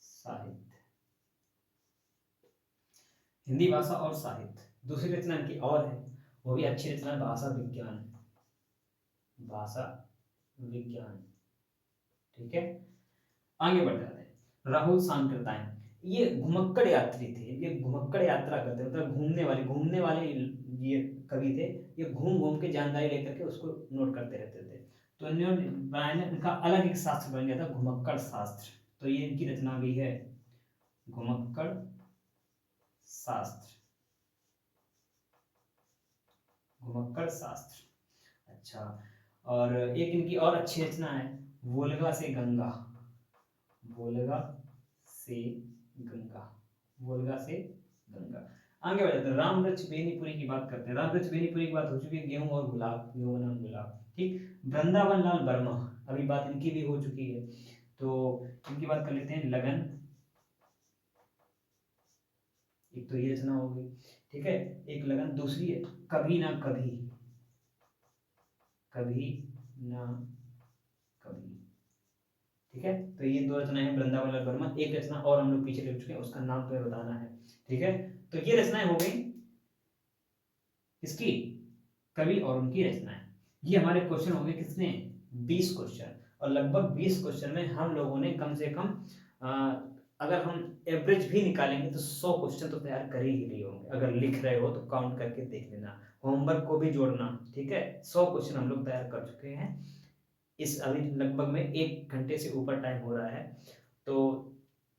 साहित्य, हिंदी भाषा और साहित्य। दूसरी रचना इनकी और है, वो भी अच्छी रचना है, भाषा विज्ञान, भाषा विज्ञान, ठीक है। आगे बढ़ जाते हैं, राहुल सांकृत्यायन, ये घुमक्कड़ यात्री थे, ये घुमक्कड़ यात्रा करते मतलब घूमने वाले ये कवि थे। ये घूम घूम के जानकारी लेकर के उसको नोट करते रहते थे। तो इन्होंने इनका अलग एक शास्त्र बन गया था, घुमक्कड़ शास्त्र। तो ये इनकी रचना भी है, घुमक्कड़ शास्त्र, घुमक्कड़ शास्त्र, अच्छा। और एक इनकी और अच्छी रचना है, वोल्गा से गंगा, वोल्गा से गंगा, वोल्गा से गंगा। आगे बढ़ जाते हैं, रामवृक्ष बेनीपुरी की बात करते हैं। रामवृक्ष बेनीपुरी की बात हो चुकी है, गेहूं और गुलाब, गेहूं बनाम गुलाब, ठीक। वृंदावन लाल वर्मा, अभी बात इनकी भी हो चुकी है, तो इनकी बात कर लेते हैं, लगन, एक तो ये रचना हो गई, ठीक है, एक लगन। दूसरी है कभी ना कभी, कभी ना कभी, ठीक है। तो ये दो रचनाएं हैं वृंदावन लाल वर्मा। एक रचना और हम लोग पीछे लिख चुके हैं, उसका नाम तुम्हें बताना है, ठीक है। तो ये रचनाएं हो गई इसकी, कवि और उनकी रचनाएं। ये हमारे क्वेश्चन हो गए कितने? 20 क्वेश्चन। और लगभग 20 क्वेश्चन में हम लोगों ने कम से कम अगर हम एवरेज भी निकालेंगे तो 100 क्वेश्चन तो तैयार कर ही लिए होंगे। अगर लिख रहे हो तो काउंट करके देख लेना, होमवर्क को भी जोड़ना, ठीक है। 100 क्वेश्चन हम लोग तैयार कर चुके हैं। इस अभी लगभग में 1 घंटे से ऊपर टाइम हो रहा है, तो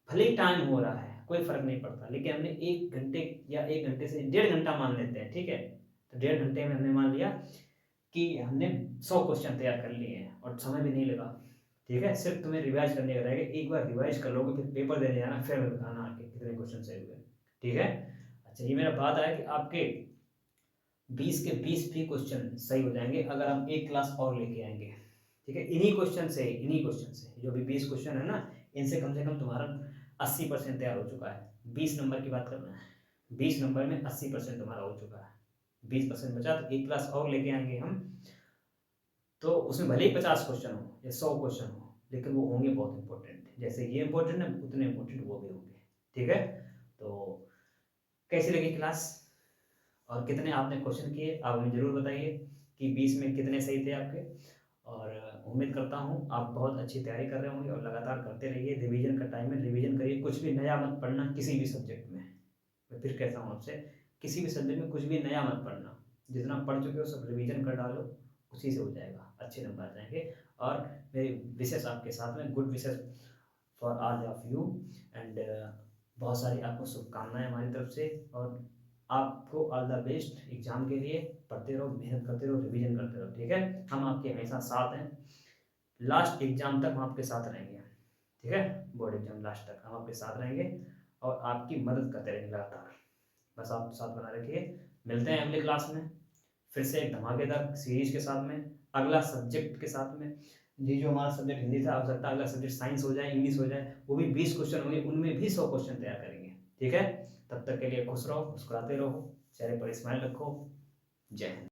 भले ही टाइम हो रहा है कोई फर्क नहीं पड़ता, लेकिन हमने 1 घंटे या 1 घंटे से 1.5 घंटा मान लेते हैं, ठीक है। तो 1.5 घंटे में हमने मान लिया कि हमने 100 क्वेश्चन तैयार कर लिए हैं, और समय भी नहीं लगा, ठीक है। सिर्फ तुम्हें रिवाइज करने का रहेगा, एक बार रिवाइज कर लोगे फिर पेपर देने जाना, फिर हमें बताना आके कितने क्वेश्चन सही हुए, ठीक है। अच्छा, ये मेरा बात है कि आपके 20 के 20 भी क्वेश्चन सही हो जाएंगे अगर हम एक क्लास और लेके आएंगे, ठीक है। इन्हीं क्वेश्चन से जो भी 20 क्वेश्चन है ना, इनसे कम से कम तुम्हारा 80% तैयार हो चुका है। 20 नंबर की बात करना है, 20 नंबर में 80% तुम्हारा हो चुका है, 20% बचा, तो एक क्लास और लेके आएंगे हम, तो उसमें भले ही 50 क्वेश्चन हो या 100 क्वेश्चन हो, लेकिन वो होंगे बहुत इंपॉर्टेंट, जैसे ये इंपॉर्टेंट है उतने इंपॉर्टेंट वो भी होंगे, ठीक है। तो कैसी लगी क्लास, और कितने आपने क्वेश्चन किए आप हमें जरूर बताइए कि 20 में कितने सही थे आपके। और उम्मीद करता हूँ आप बहुत अच्छी तैयारी कर रहे होंगे, और लगातार करते रहिए। रिवीजन का टाइम है, रिवीजन करिए, कुछ भी नया मत पढ़ना किसी भी सब्जेक्ट में। मैं फिर कहता हूँ आपसे, किसी भी सब्जेक्ट में कुछ भी नया मत पढ़ना, जितना पढ़ चुके हो सब रिवीजन कर डालो, उसी से हो जाएगा, अच्छे नंबर आ जाएंगे। और मेरी विशेष आपके साथ में, good wishes for all of you, and बहुत सारी आपको शुभकामनाएं हमारी तरफ से। और आपको ऑल द बेस्ट एग्जाम के लिए। पढ़ते रहो, मेहनत करते रहो, रिवीजन करते रहो, ठीक है। हम आपके हमेशा साथ हैं। लास्ट एग्जाम तक हम आपके साथ रहेंगे, ठीक है, बोर्ड एग्जाम लास्ट तक हम आपके साथ रहेंगे और आपकी मदद करते रहेंगे लगातार। बस आप साथ बना रखिए। मिलते हैं अगली क्लास में फिर से एक धमाकेदार सीरीज के साथ में, अगला सब्जेक्ट के साथ में। ये जो हमारा सब्जेक्ट हिंदी था, हो सकता है अगला सब्जेक्ट साइंस हो जाए, इंग्लिश हो जाए, वो भी 20 क्वेश्चन होंगे, उनमें भी 100 क्वेश्चन तैयार करेंगे, ठीक है। तब तक के लिए खुश रहो, मुस्कुराते रहो, चेहरे पर स्माइल रखो। जय हिंद।